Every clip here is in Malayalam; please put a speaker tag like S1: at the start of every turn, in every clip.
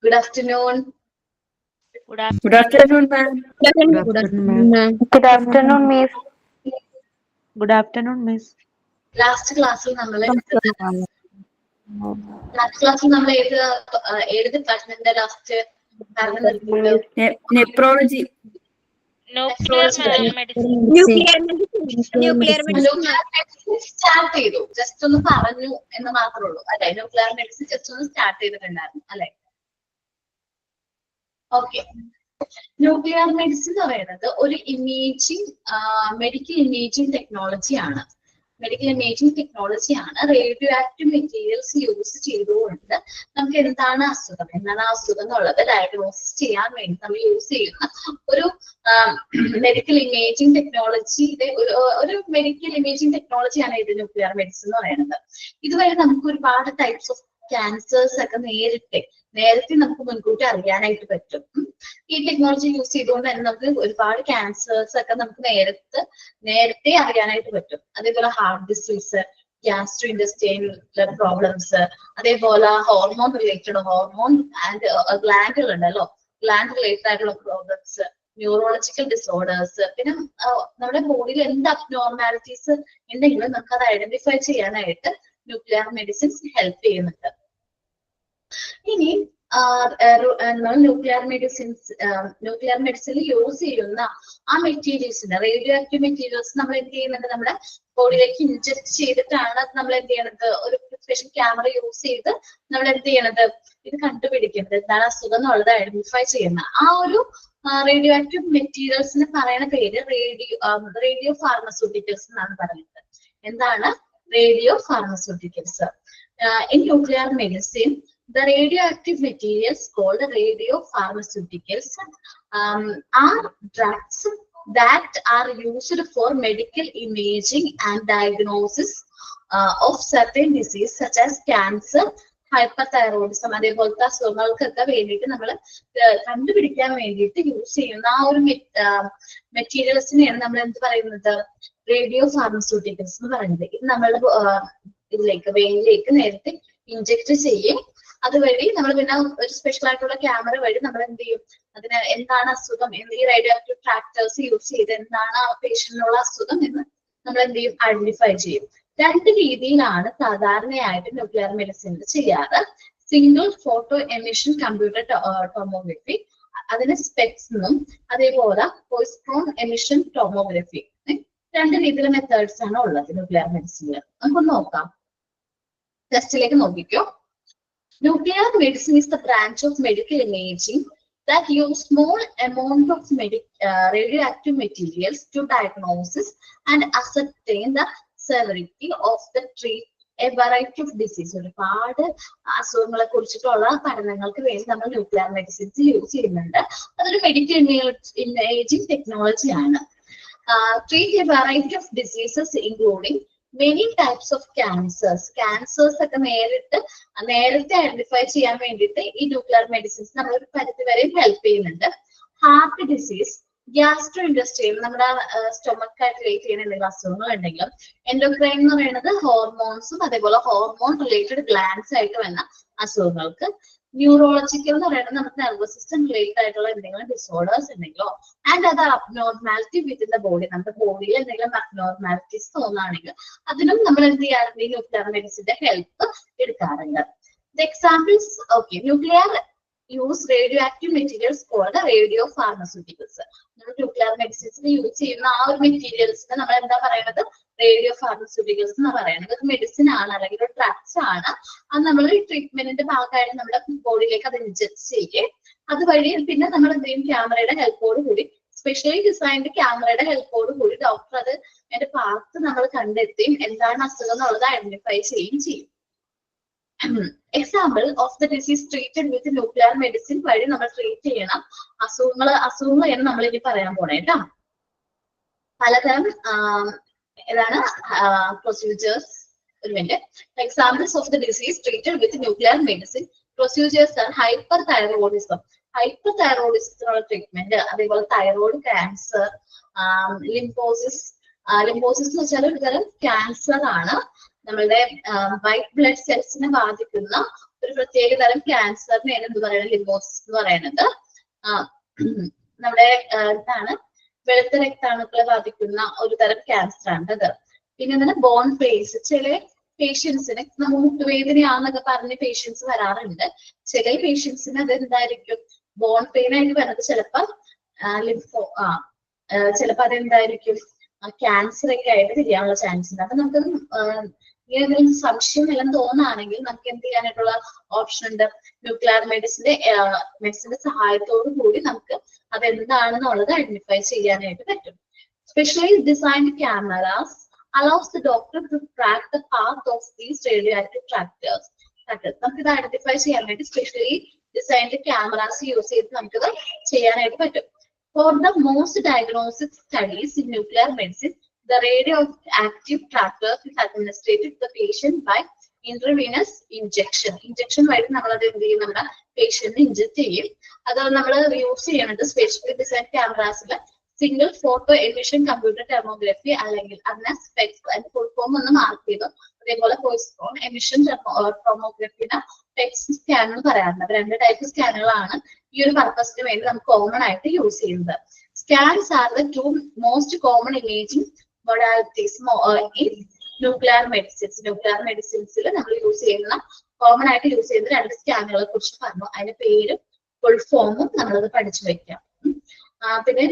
S1: Good afternoon.
S2: Good afternoon, ma'am.
S3: Good afternoon, ma'am.
S4: Good afternoon, Miss.
S3: Good afternoon, Miss.
S1: Last class നമ്മൾ ഏത് ഡിപ്പാർട്ട്മെന്റിന്റെ ലാസ്റ്റ്
S2: Nephrology.
S1: സ്റ്റാർട്ട് ചെയ്തു. ജസ്റ്റ് ഒന്ന് പറഞ്ഞു എന്ന് മാത്രമേ ഉള്ളൂ അല്ലെ? ന്യൂക്ലിയർ മെഡിസിൻ ജസ്റ്റ് ഒന്ന് സ്റ്റാർട്ട് ചെയ്തിട്ടുണ്ടായിരുന്നു അല്ലെ? ഓക്കെ. ന്യൂക്ലിയർ മെഡിസിൻ എന്ന് പറയുന്നത് ഒരു മെഡിക്കൽ ഇമേജിംഗ് ടെക്നോളജിയാണ്. റേഡിയോ ആക്റ്റീവ് മെറ്റീരിയൽസ് യൂസ് ചെയ്തുകൊണ്ട് നമുക്ക് എന്താണ് അസുഖം എന്നുള്ളത് ഡയഗ്നോസിസ് ചെയ്യാൻ വേണ്ടി നമ്മൾ യൂസ് ചെയ്യുന്ന ഒരു മെഡിക്കൽ ഇമേജിംഗ് ടെക്നോളജിയാണ് ഇത് ന്യൂക്ലിയർ മെഡിസിൻ എന്ന് പറയുന്നത്. ഇതുവരെ നമുക്ക് ഒരുപാട് ടൈപ്സ് ഓഫ് ക്യാൻസേഴ്സ് ഒക്കെ നേരത്തെ നമുക്ക് മുൻകൂട്ടി അറിയാനായിട്ട് പറ്റും. ഈ ടെക്നോളജി യൂസ് ചെയ്തുകൊണ്ട് തന്നെ നമുക്ക് ഒരുപാട് ക്യാൻസേഴ്സ് ഒക്കെ നമുക്ക് നേരത്തെ അറിയാനായിട്ട് പറ്റും. അതേപോലെ heart disease, gastro intestinal problems, അതേപോലെ ഹോർമോൺ ആൻഡ് ഗ്ലാൻഡുകൾ ഉണ്ടല്ലോ, ഗ്ലാൻഡ് റിലേറ്റഡ് ആയിട്ടുള്ള പ്രോബ്ലംസ്, ന്യൂറോളജിക്കൽ ഡിസോർഡേഴ്സ്, പിന്നെ നമ്മുടെ ബോഡിയിൽ എന്ത് അബ്നോർമാലിറ്റീസ് ഉണ്ടെങ്കിലും നമുക്ക് അത് ഐഡന്റിഫൈ ചെയ്യാനായിട്ട് ന്യൂക്ലിയർ മെഡിസിൻസ് ഹെൽപ്പ് ചെയ്യുന്നുണ്ട്. ഇനി ന്യൂക്ലിയർ മെഡിസിനിൽ യൂസ് ചെയ്യുന്ന ആ മെറ്റീരിയൽസിന്റെ റേഡിയോ ആക്റ്റീവ് മെറ്റീരിയൽസ് നമ്മൾ എന്ത് ചെയ്യുന്നുണ്ട്, നമ്മുടെ ബോഡിയിലേക്ക് ഇൻജെക്ട് ചെയ്തിട്ടാണ് നമ്മൾ എന്ത് ചെയ്യണത്, ഒരു സ്പെഷ്യൽ ക്യാമറ യൂസ് ചെയ്ത് നമ്മൾ എന്ത് ചെയ്യണത്, ഇത് കണ്ടുപിടിക്കുന്നത് എന്താണ് അസുഖം എന്നുള്ളത് ഐഡന്റിഫൈ ചെയ്യുന്ന ആ ഒരു റേഡിയോ ആക്റ്റീവ് മെറ്റീരിയൽസിന് പറയുന്ന പേര് റേഡിയോ ഫാർമസ്യൂട്ടിക്കൽസ് എന്നാണ് പറയുന്നത്. എന്താണ് radio pharmaceuticals? In nuclear medicine, the radioactive materials called radiopharmaceuticals are drugs that are used for medical imaging and diagnosis of certain disease such as cancer, hyperthyroidism. അതേപോലത്തെ അസുഖങ്ങൾക്കൊക്കെ വേണ്ടിയിട്ട് നമ്മൾ കണ്ടുപിടിക്കാൻ വേണ്ടിയിട്ട് യൂസ് ചെയ്യുന്ന ആ ഒരു മെറ്റീരിയൽസിനെയാണ് നമ്മൾ എന്ത് പറയുന്നത്, റേഡിയോ ഫാർമസ്യൂട്ടിക്കൽസ് എന്ന് പറയുന്നത്. ഇത് നമ്മളുടെ വെയിനിലേക്ക് നേരത്തെ ഇൻജെക്ട് ചെയ്യും. അതുവഴി നമ്മൾ പിന്നെ ഒരു സ്പെഷ്യൽ ആയിട്ടുള്ള ക്യാമറ വഴി നമ്മൾ എന്ത് ചെയ്യും, അതിന് എന്താണ് അസുഖം, ഈ റേഡിയോ ആക്റ്റീവ് ട്രാക്ടേഴ്സ് യൂസ് ചെയ്ത് എന്താണ് ആ പേഷ്യന്റിനുള്ള അസുഖം എന്ന് നമ്മൾ എന്ത് ചെയ്യും, ഐഡന്റിഫൈ ചെയ്യും. രണ്ട് രീതിയിലാണ് സാധാരണയായിട്ട് ന്യൂക്ലിയർ മെഡിസിൻ ചെയ്യാറ്. Single photo emission computer tomography, അതിന് സ്പെക്സ് എന്നും, അതേപോലെ പോയിസ്ട്രോൺ എമിഷൻ ടോമോഗ്രഫി. രണ്ട് രീതിയിലുള്ള മെത്തേഡ്സ് ആണ് ഉള്ളത് ന്യൂക്ലിയർ മെഡിസിനിൽ. നമുക്കൊന്ന് നോക്കാം, ടെസ്റ്റിലേക്ക് നോക്കിക്കോ. Nuclear medicine is the branch of medical imaging that use small amount of radioactive materials to diagnose and ascertain the severity of a variety of disease. ഒരുപാട് അസുഖങ്ങളെ കുറിച്ചിട്ടുള്ള പഠനങ്ങൾക്ക് വേണ്ടി നമ്മൾ ന്യൂക്ലിയർ മെഡിസിൻസ് യൂസ് ചെയ്യുന്നുണ്ട്. അതൊരു മെഡിക്കൽ ഇമേജിംഗ് ടെക്നോളജിയാണ്. Treat a variety of diseases including many types of cancers ഒക്കെ നേരത്തെ ഐഡന്റിഫൈ ചെയ്യാൻ വേണ്ടിയിട്ട് ഈ ന്യൂക്ലിയർ മെഡിസിൻസ് നമ്മൾ ഒരു പരിധി വരെ ഹെൽപ്പ് ചെയ്യുന്നുണ്ട്. ഹാർട്ട് ഡിസീസ്, ഗ്യാസ്ട്രോ ഇൻറ്റസ്റ്റൈനൽ, നമ്മുടെ സ്റ്റൊമക്ക് ആയിട്ട് റിലേറ്റ് ചെയ്യുന്ന എന്തെങ്കിലും അസുഖങ്ങൾ ഉണ്ടെങ്കിലും, എൻഡോക്രൈൻ എന്ന് പറയുന്നത് ഹോർമോൺസും അതേപോലെ ഹോർമോൺ റിലേറ്റഡ് ഗ്ലാൻഡ്സ് ആയിട്ട് വരുന്ന അസുഖങ്ങൾക്ക്, ന്യൂറോളജിക്കൽ എന്ന് പറയുന്നത് നമുക്ക് നെർവസ് സിസ്റ്റം റിലേറ്റഡ് ആയിട്ടുള്ള എന്തെങ്കിലും ഡിസോർഡേഴ്സ് ഉണ്ടെങ്കിലോ, and other abnormality within the body, നമ്മുടെ ബോഡിയിൽ എന്തെങ്കിലും അബ്നോർമാലിറ്റീസ് തോന്നുകയാണെങ്കിൽ അതിനും നമ്മൾ എന്ത് ചെയ്യാറുണ്ട്, ഈ ന്യൂക്ലിയർ മെഡിസിന്റെ ഹെൽപ്പ് എടുക്കാറുണ്ട്. Examples, okay, nuclear use radioactive materials called radio pharmaceuticals. നമ്മൾ ന്യൂക്ലിയർ മെഡിസിൻസിന് യൂസ് ചെയ്യുന്ന ആ ഒരു മെറ്റീരിയൽസിന് നമ്മൾ എന്താ പറയുന്നത്, റേഡിയോ ഫാർമസ്യൂട്ടിക്കൽസ് എന്ന് പറയുന്നത്. ഒരു മെഡിസിൻ ആണ് അല്ലെങ്കിൽ ഒരു ഡ്രഗ്സ് ആണ്. അത് നമ്മൾ ട്രീറ്റ്മെന്റിന്റെ ഭാഗമായിട്ട് നമ്മുടെ ബോഡിയിലേക്ക് അത് ഇൻജെക്ട് ചെയ്യുകയും അതുവഴി പിന്നെ നമ്മൾ എന്ത് ചെയ്യും, ക്യാമറയുടെ ഹെൽപ്പോട് കൂടി, സ്പെഷ്യലി ഡിസൈൻഡ് ക്യാമറയുടെ ഹെൽപ്പോട് കൂടി ഡോക്ടർ അത് അതിന്റെ പാർട്ട് നമ്മൾ കണ്ടെത്തുകയും എന്താണ് അസുഖം എന്നുള്ളത് ഐഡന്റിഫൈ ചെയ്യുകയും ചെയ്യും. Example of the disease treated with nuclear medicine വഴി നമ്മൾ ട്രീറ്റ് ചെയ്യണം അസുഖങ്ങൾ എന്ന് നമ്മൾ ഇനി പറയാൻ പോണേ കേട്ടോ. പലതരം ഏതാണ് പ്രൊസീജിയേഴ്സ്. ഒരു minute. Examples of the disease treated with nuclear medicine procedures ആണ് ഹൈപ്പർ തൈറോയിഡിസം. ഹൈപ്പർ തൈറോയിഡിസത്തിനുള്ള ട്രീറ്റ്മെന്റ്, അതേപോലെ തൈറോയിഡ് ക്യാൻസർ, ലിംഫോസിസ്. ലിംഫോസിസ് എന്ന് വെച്ചാൽ ഒരു തരം ക്യാൻസർ ആണ്. നമ്മളുടെ വൈറ്റ് ബ്ലഡ് സെൽസിനെ ബാധിക്കുന്ന ഒരു പ്രത്യേക തരം ക്യാൻസറിനെയാണ് എന്ത് പറയുന്നത്, ലിംഫോസിസ് എന്ന് പറയുന്നത്. നമ്മുടെ എന്താണ് വെളുത്ത രക്താണുക്കളെ ബാധിക്കുന്ന ഒരു തരം ക്യാൻസർ ആണ് അത്. പിന്നെ എന്താണ് ബോൺ പേസ്, ചില പേഷ്യൻസിന് നമ്മൾ മുട്ടുവേദനയാണെന്നൊക്കെ പറഞ്ഞ് പേഷ്യൻസ് വരാറുണ്ട്. ചില പേഷ്യൻസിന് അത് എന്തായിരിക്കും, ബോൺ പെയിൻ ആയിട്ട് വരുന്നത് ചിലപ്പോൾ ചിലപ്പോ അതെന്തായിരിക്കും ക്യാൻസർ ഒക്കെ ആയിട്ട് തിരിയാനുള്ള ചാൻസ് ഉണ്ട്. അപ്പൊ നമുക്ക് ഇങ്ങനെ സംശയം എല്ലാം തോന്നുകയാണെങ്കിൽ നമുക്ക് എന്ത് ചെയ്യാനായിട്ടുള്ള ഓപ്ഷൻ ഉണ്ട്, ന്യൂക്ലിയർ മെഡിസിന്റെ സഹായത്തോടു കൂടി നമുക്ക് അതെന്താണെന്നുള്ളത് ഐഡന്റിഫൈ ചെയ്യാനായിട്ട് പറ്റും. Specially designed cameras allows the doctor to track the path of these radioactive tractors. നമുക്കിത് ഐഡന്റിഫൈ ചെയ്യാൻ വേണ്ടി സ്പെഷ്യലി ഡിസൈൻഡ് ക്യാമറാസ് യൂസ് ചെയ്ത് നമുക്കിത് ചെയ്യാനായിട്ട് പറ്റും. For the most diagnostic studies in nuclear medicine, the radioactive tractor is administered to the patient by intravenous injection. Injection വഴി നമ്മൾ അത് എന്ത് ചെയ്യും, നമ്മുടെ പേഷ്യന്റിന് ഇഞ്ചക്ട് ചെയ്യും. അത് നമ്മൾ യൂസ് ചെയ്യുന്നത് സ്പെഷ്യലി ഡിസൈൻ ക്യാമറാസിൽ single photo emission computer tomography അല്ലെങ്കിൽ അതിനെ സ്പെക്സ് അതിന്റെ ഫുൾ ഫോം ഒന്ന് മാർക്ക് ചെയ്തു. അതേപോലെ പോയിസ്കോൺ എമിഷൻ ടോമോഗ്രഫിയുടെ സ്പെക്സ് സ്കാൻ എന്ന് പറയാറുണ്ട്. രണ്ട് ടൈപ്പ് സ്കാനുകളാണ് ഈ ഒരു പർപ്പസിന് വേണ്ടി നമുക്ക് കോമൺ ആയിട്ട് യൂസ് ചെയ്യുന്നത്. Scans are the two most common imaging modalities in nuclear medicines. Nuclear മെഡിസിൻസിൽ നമ്മൾ യൂസ് ചെയ്യുന്ന കോമൺ ആയിട്ട് യൂസ് ചെയ്യുന്ന രണ്ട് സ്കാനുകളെ കുറിച്ച് പറഞ്ഞു. അതിന്റെ പേരും ഫുൾ ഫോമും നമ്മളത് പഠിച്ചു വെക്കാം. പിന്നെ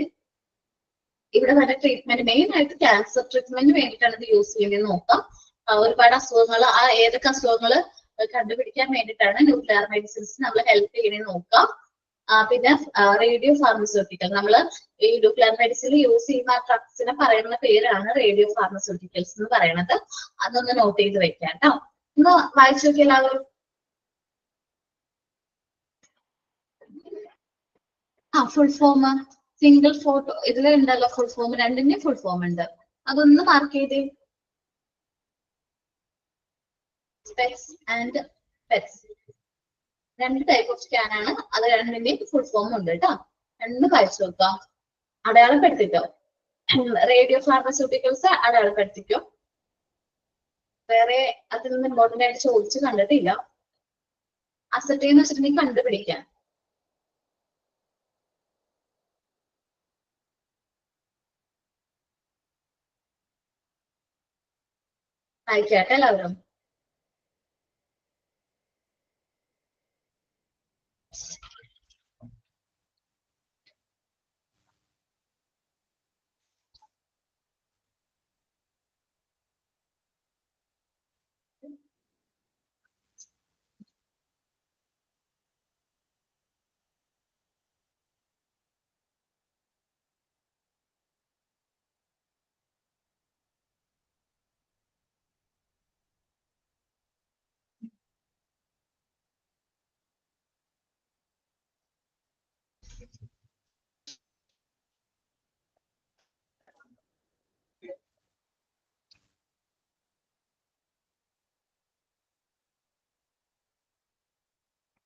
S1: ഇവിടെ വരെ ട്രീറ്റ്മെന്റ് മെയിൻ ആയിട്ട് ക്യാൻസർ ട്രീറ്റ്മെന്റ് വേണ്ടിയിട്ടാണ് ഇത് യൂസ് ചെയ്യുന്നത് നോക്കാം. ഒരുപാട് അസുഖങ്ങൾ, ഏതൊക്കെ അസുഖങ്ങൾ കണ്ടുപിടിക്കാൻ വേണ്ടിയിട്ടാണ് ന്യൂക്ലിയർ മെഡിസിൻസ് നമ്മൾ ഹെൽപ്പ് ചെയ്യണമെന്ന് നോക്കാം. പിന്നെ റേഡിയോ ഫാർമസ്യൂട്ടിക്കൽ, നമ്മൾ ഈ ന്യൂക്ലിയർ മെഡിസിൻ യൂസ് ചെയ്യുന്ന ഡ്രഗ്സിനെ പറയുന്ന പേരാണ് റേഡിയോ ഫാർമസ്യൂട്ടിക്കൽസ് എന്ന് പറയുന്നത്. അതൊന്ന് നോട്ട് ചെയ്ത് വെക്കാം കേട്ടോ. ഒന്ന് വായിച്ചു നോക്കിയാൽ എല്ലാവരും. ഫുൾ ഫോം സിംഗിൾ ഫോട്ടോ ഇതിൽ ഉണ്ടല്ലോ, ഫുൾ ഫോം രണ്ടിന്റെയും ഫുൾ ഫോം ഉണ്ട്. അതൊന്ന് മാർക്ക് ചെയ്തേ. സ്പെക്സ് ആൻഡ് പെറ്റ്സ് രണ്ട് ടൈപ്പ് ഓഫ് സ്കാൻ ആണ്. അത് രണ്ടിന്റെയും ഫുൾ ഫോം ഉണ്ട് കേട്ടോ. രണ്ട് വായിച്ചു നോക്കാം, അടയാളപ്പെടുത്തിക്കോ. Radio pharmaceuticals അടയാളപ്പെടുത്തിക്കോ. വേറെ അതിൽ നിന്ന് ഇമ്പോർട്ടന്റ് ആയിട്ട് ചോദിച്ചു കണ്ടിട്ടില്ല. അസറ്റ് എന്ന് വെച്ചിട്ടുണ്ടെങ്കിൽ കണ്ടുപിടിക്കാൻ. അയക്കാട്ടെ എല്ലാവരും.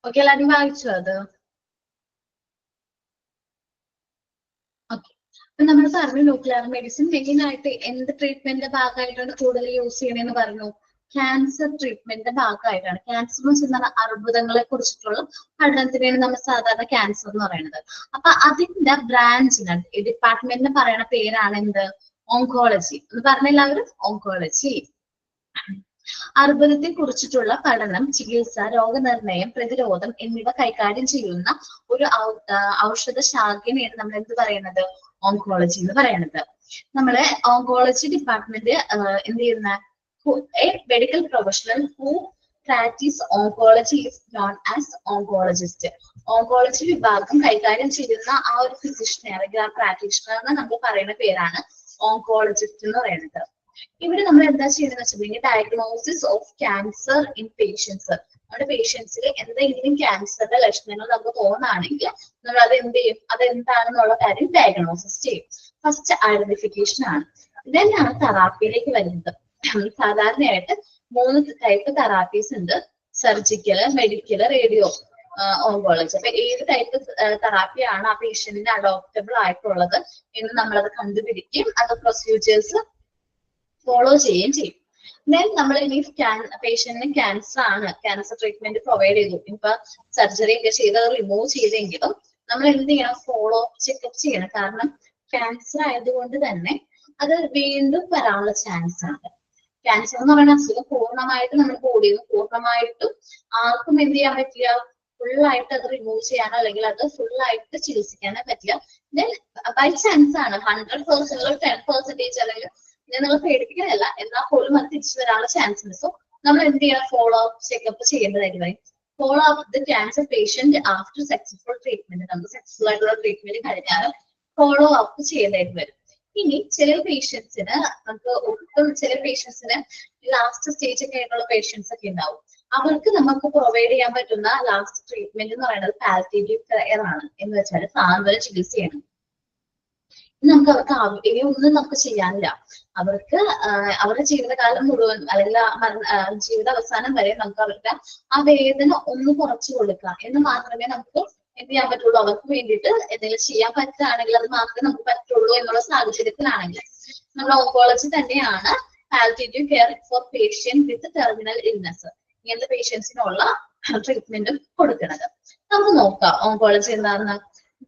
S1: ഓക്കെ, എല്ലാവരും വായിച്ചു അത്. ഓക്കെ, അപ്പൊ നമ്മൾ പറഞ്ഞു ന്യൂക്ലിയർ മെഡിസിൻ മെയിൻ ആയിട്ട് എന്ത് ട്രീറ്റ്മെന്റിന്റെ ഭാഗമായിട്ടാണ് കൂടുതൽ യൂസ് ചെയ്യണമെന്ന് പറഞ്ഞു. ക്യാൻസർ ട്രീറ്റ്മെന്റിന്റെ ഭാഗമായിട്ടാണ്. ക്യാൻസർ എന്ന് വെച്ചാൽ അർബുദങ്ങളെ കുറിച്ചിട്ടുള്ള പഠനത്തിനാണ് നമ്മൾ സാധാരണ ക്യാൻസർ എന്ന് പറയുന്നത്. അപ്പൊ അതിന്റെ ബ്രാഞ്ചിന് ഡിപ്പാർട്ട്മെന്റിന് പറയുന്ന പേരാണ് എന്ത്, ഓങ്കോളജി എന്ന് പറഞ്ഞ എല്ലാവരും. ഓങ്കോളജി അർബുദത്തെ കുറിച്ചിട്ടുള്ള പഠനം, ചികിത്സ, രോഗനിർണയം, പ്രതിരോധം എന്നിവ കൈകാര്യം ചെയ്യുന്ന ഒരു ഔഷധ ശാഖയാണ് നമ്മൾ എന്ത് പറയുന്നത്, ഓങ്കോളജി എന്ന് പറയുന്നത്. നമ്മളെ ഓങ്കോളജി ഡിപ്പാർട്ട്മെന്റ് എന്ത് ചെയ്യുന്ന a medical professional who practice oncology is known as oncologist. Oncology വിഭാഗം കൈകാര്യം ചെയ്യുന്ന ആ ഒരു ഫിസിഷ്യനെ അല്ലെങ്കിൽ ആ പ്രാക്ടീഷണറിനെ നമ്മൾ പറയുന്ന പേരാണ് ഓങ്കോളജിസ്റ്റ് എന്ന് പറയുന്നത്. ഇവിടെ നമ്മൾ എന്താ ചെയ്യുന്നത് വെച്ചിട്ടുണ്ടെങ്കിൽ diagnosis of cancer in patients. നമ്മുടെ പേഷ്യൻസിൽ എന്തെങ്കിലും ക്യാൻസറിന്റെ ലക്ഷണങ്ങൾ നമുക്ക് തോന്നുകയാണെങ്കിൽ നമ്മൾ അത് എന്ത് ചെയ്യും, അത് എന്താണെന്നുള്ള കാര്യം ഡയഗ്നോസിസ് ചെയ്യും. ഫസ്റ്റ് ഐഡന്റിഫിക്കേഷൻ ആണ്. ഇതെല്ലാം തെറാപ്പിയിലേക്ക് വരുന്നത്. സാധാരണയായിട്ട് 3 ടൈപ്പ് തെറാപ്പീസ് ഉണ്ട്, സർജിക്കല്, മെഡിക്കല്, റേഡിയോ ഓങ്കോളജി. അപ്പൊ ഏത് ടൈപ്പ് തെറാപ്പിയാണ് ആ പേഷ്യന്റിന് അഡോപ്റ്റബിൾ ആയിട്ടുള്ളത് എന്ന് നമ്മളത് കണ്ടുപിടിക്കും. അത് പ്രൊസീജിയേഴ്സ് ഫോളോ ചെയ്യുകയും ചെയ്യും. ദെൻ നമ്മൾ ഇനി പേഷ്യന്റിന് ക്യാൻസർ ആണ്, ക്യാൻസർ ട്രീറ്റ്മെന്റ് പ്രൊവൈഡ് ചെയ്തു, ഇപ്പൊ സർജറി ഒക്കെ ചെയ്ത് റിമൂവ് ചെയ്തെങ്കിലും നമ്മൾ എന്ത് ചെയ്യണം, ഫോളോ ചെക്കപ്പ് ചെയ്യണം. കാരണം ക്യാൻസർ ആയതുകൊണ്ട് തന്നെ അത് വീണ്ടും വരാനുള്ള ചാൻസ് ആണ്. ക്യാൻസർ എന്ന് പറയുന്ന അസുഖം പൂർണ്ണമായിട്ട് നമ്മുടെ ബോഡിയിൽ നിന്ന് പൂർണ്ണമായിട്ടും ആർക്കും എന്ത് ചെയ്യാൻ പറ്റില്ല, ഫുള്ളായിട്ട് അത് റിമൂവ് ചെയ്യാനോ അല്ലെങ്കിൽ അത് ഫുള്ളായിട്ട് ചികിത്സിക്കാനോ പറ്റില്ല. ദെൻ ബൈ ചാൻസ് ആണ് 100% 10% അല്ലെങ്കിൽ നിങ്ങൾ പേടിപ്പിക്കാനല്ല, എന്നാൽ പോലും അത് തിരിച്ചു വരാനുള്ള ചാൻസ് ഉണ്ട്. സോ നമ്മൾ എന്ത് ചെയ്യണം, ഫോളോ അപ്പ് ചെക്കപ്പ് ചെയ്യേണ്ടതായിട്ട് വരും. Follow up the cancer patient after successful treatment, നമുക്ക് സക്സസ്ഫുൾ ആയിട്ടുള്ള ട്രീറ്റ്മെന്റ് കഴിഞ്ഞാൽ ഫോളോ അപ്പ് ചെയ്യേണ്ടതായിട്ട് വരും. ഇനി ചില പേഷ്യൻസിന് നമുക്ക് ഒട്ടും ചില പേഷ്യൻസിന് ലാസ്റ്റ് സ്റ്റേജ് ഒക്കെ ആയിട്ടുള്ള പേഷ്യൻസ് ഒക്കെ ഉണ്ടാവും. അവർക്ക് നമുക്ക് പ്രൊവൈഡ് ചെയ്യാൻ പറ്റുന്ന ലാസ്റ്റ് ട്രീറ്റ്മെന്റ് എന്ന് പറയുന്നത് പാലിയേറ്റീവ് കെയർ ആണ്. എന്ന് വെച്ചാൽ സാന്ത്വന ചികിത്സയാണ്. നമുക്ക് അവർക്ക് ഇനി ഒന്നും നമുക്ക് ചെയ്യാനില്ല. അവർക്ക് അവരുടെ ജീവിതകാലം മുഴുവൻ അല്ലെങ്കിൽ ജീവിത അവസാനം വരെ നമുക്ക് അവർക്ക് ആ വേദന ഒന്ന് കുറച്ചു കൊടുക്കുക എന്ന് മാത്രമേ നമുക്ക് എന്ത് ചെയ്യാൻ പറ്റുള്ളൂ. അവർക്ക് വേണ്ടിയിട്ട് എന്തെങ്കിലും ചെയ്യാൻ പറ്റുകയാണെങ്കിൽ അത് മാത്രമേ നമുക്ക് പറ്റുള്ളൂ എന്നുള്ള സാഹചര്യത്തിലാണെങ്കിൽ നമ്മൾ ഓങ്കോളജി തന്നെയാണ് palliative care for patient with terminal illness, ഇങ്ങനത്തെ പേഷ്യൻസിനുള്ള ട്രീറ്റ്മെന്റ് കൊടുക്കുന്നത്. നമുക്ക് നോക്കാം ഓങ്കോളജി എന്താണെന്ന്.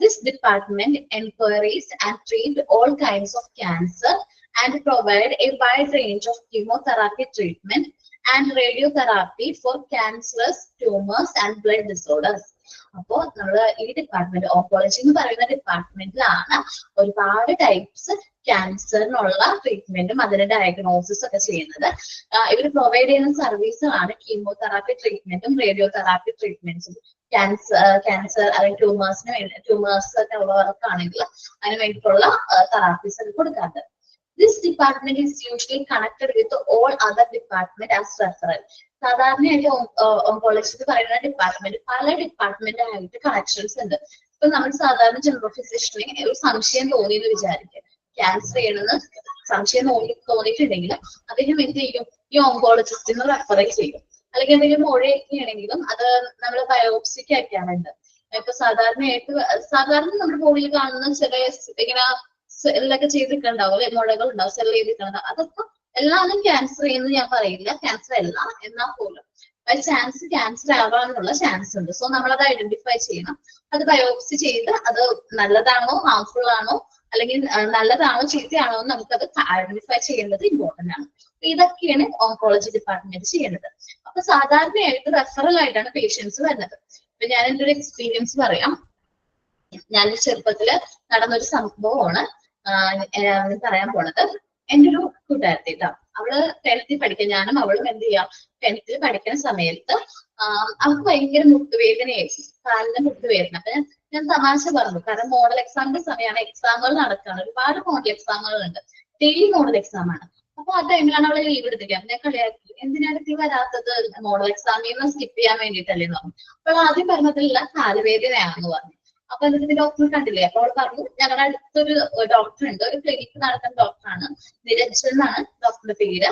S1: This department enquiries and treat all kinds of cancer and provide a wide range of chemotherapy treatment and radiotherapy for cancerous tumors and blood disorders. അപ്പോ നമ്മള് ഈ ഡിപ്പാർട്ട്മെന്റ് ഓങ്കോളജി എന്ന് പറയുന്ന ഡിപ്പാർട്ട്മെന്റിലാണ് ഒരുപാട് ടൈപ്സ് ക്യാൻസറിനുള്ള ട്രീറ്റ്മെന്റും അതിന്റെ ഡയഗ്നോസിസ് ഒക്കെ ചെയ്യുന്നത്. ഇവർ പ്രൊവൈഡ് ചെയ്യുന്ന സർവീസുകളാണ് കീമോതെറാപ്പി ട്രീറ്റ്മെന്റും റേഡിയോതെറാപ്പി ട്രീറ്റ്മെന്റ്സും. ക്യാൻസർ അല്ലെങ്കിൽ ട്യൂമേഴ്സ് ഒക്കെ ഉള്ളവർക്കാണെങ്കിൽ അതിന് വേണ്ടിയിട്ടുള്ള തെറാപ്പീസ് ഒക്കെ കൊടുക്കാറുണ്ട്. This department is usually connected with all other department as referral. സാധാരണയായിട്ട് ഓങ്കോളജി എന്ന് പറയുന്ന ഡിപ്പാർട്ട്മെന്റ് പല ഡിപ്പാർട്ട്മെന്റ് ആയിട്ട് കണക്ഷൻസ് ഉണ്ട്. ഇപ്പൊ നമ്മൾ സാധാരണ ജനറൽ ഫിസിഷ്യനെ ഒരു സംശയം തോന്നിയെന്ന് വിചാരിക്കുക, ക്യാൻസർ ചെയ്യണമെന്ന് സംശയം തോന്നിയിട്ടുണ്ടെങ്കിൽ അദ്ദേഹം എന്ത് ചെയ്യും, ഈ ഓങ്കോളജിസ്റ്റിന് റെഫർ ചെയ്യും. അല്ലെങ്കിൽ എന്തെങ്കിലും മുഴയൊക്കെ ആണെങ്കിലും അത് നമ്മൾ ബയോപ്സിക്ക് അയക്കാറുണ്ട്. ഇപ്പൊ സാധാരണ നമ്മുടെ ബോഡിയിൽ കാണുന്ന ചില ഇങ്ങനെ സെല്ലൊക്കെ ചെയ്തിട്ടുണ്ടാവും അല്ലെ, മുഴകൾ ഉണ്ടാവും, സെൽ ചെയ്തിട്ടുണ്ടാവും. അതൊക്കെ എല്ലാവരും ക്യാൻസർ ചെയ്യുന്നത് ഞാൻ പറയില്ല, ക്യാൻസർ അല്ല, എന്നാൽ പോലും ബൈ ചാൻസ് ക്യാൻസർ ആവാനുള്ള ചാൻസ് ഉണ്ട്. സോ നമ്മളത് ഐഡന്റിഫൈ ചെയ്യണം. അത് ബയോപ്സി ചെയ്ത് അത് നല്ലതാണോ ഹാർംഫുൾ ആണോ അല്ലെങ്കിൽ നല്ലതാണോ ചീത്തയാണോ എന്ന് നമുക്കത് ഐഡന്റിഫൈ ചെയ്യേണ്ടത് ഇമ്പോർട്ടന്റ് ആണ്. ഇതൊക്കെയാണ് ഓങ്കോളജി ഡിപ്പാർട്ട്മെന്റ് ചെയ്യുന്നത്. അപ്പൊ സാധാരണയായിട്ട് റെഫറൽ ആയിട്ടാണ് പേഷ്യൻസ് വരുന്നത്. ഇപ്പൊ ഞാൻ എൻ്റെ ഒരു എക്സ്പീരിയൻസ് പറയാം. ഞാൻ ചെറുപ്പത്തില് നടന്നൊരു സംഭവമാണ് പറയാൻ പോണത്. എൻ്റെ ഒരു കൂട്ടുകാരത്തി കേട്ടോ, അവള് 10th പഠിക്കാൻ, ഞാനും അവളും എന്ത് ചെയ്യാം 10th പഠിക്കുന്ന സമയത്ത് അവൾക്ക് ഭയങ്കര മുട്ടുവേദനയായിരുന്നു, കാലിന്റെ മുട്ടുവേദന. അപ്പൊ ഞാൻ തമാശ പറഞ്ഞു, കാരണം മോഡൽ എക്സാമിന്റെ സമയമാണ്, എക്സാമുകൾ നടക്കുകയാണ്, ഒരുപാട് മോഡൽ എക്സാമുകൾ ഉണ്ട്, ഡെയിലി മോഡൽ എക്സാം ആണ്. അപ്പൊ ആ ടൈമിലാണ് അവളെ ലീവ് എടുത്തിരിക്കുക. ഞാൻ കളിയാക്കി, എന്തിനാണ് നീ വരാത്തത്, മോഡൽ എക്സാമിൽ നിന്ന് സ്കിപ്പ് ചെയ്യാൻ വേണ്ടിയിട്ടല്ലേ എന്ന് പറഞ്ഞു. അപ്പോൾ ആദ്യം പറഞ്ഞതില്ല കാലുവേദനയാണെന്ന് പറഞ്ഞു. അപ്പൊ എന്നിട്ട് ഡോക്ടറെ കണ്ടില്ലേ, അപ്പോൾ അവൾ പറഞ്ഞു ഞങ്ങളുടെ അടുത്തൊരു ഡോക്ടർ ഉണ്ട്, ഒരു ക്ലിനിക്ക് നടത്തുന്ന ഡോക്ടറാണ്, നിരഞ്ജൻ എന്നാണ് ഡോക്ടറുടെ പേര്.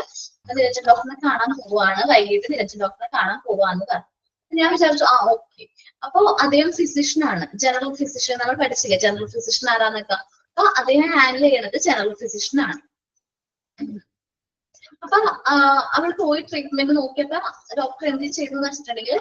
S1: നിരഞ്ജൻ ഡോക്ടറിനെ കാണാൻ പോവാണ്, വൈകിട്ട് നിരഞ്ജൻ ഡോക്ടറെ കാണാൻ പോവാന്ന് പറഞ്ഞു. ഞാൻ വിചാരിച്ചു ഓക്കെ. അപ്പൊ അദ്ദേഹം ഫിസിഷ്യനാണ്, ജനറൽ ഫിസിഷ്യൻ. നമ്മൾ പഠിച്ചില്ലേ ജനറൽ ഫിസിഷ്യൻ ആരാന്നൊക്കെ. അപ്പൊ അദ്ദേഹം ഹാൻഡിൽ ചെയ്യണത് ജനറൽ ഫിസിഷ്യനാണ്. അപ്പൊ അവൾ പോയി ട്രീറ്റ്മെന്റ് നോക്കിയപ്പോ ഡോക്ടർ എന്ത് ചെയ്തു എന്ന് വെച്ചിട്ടുണ്ടെങ്കിൽ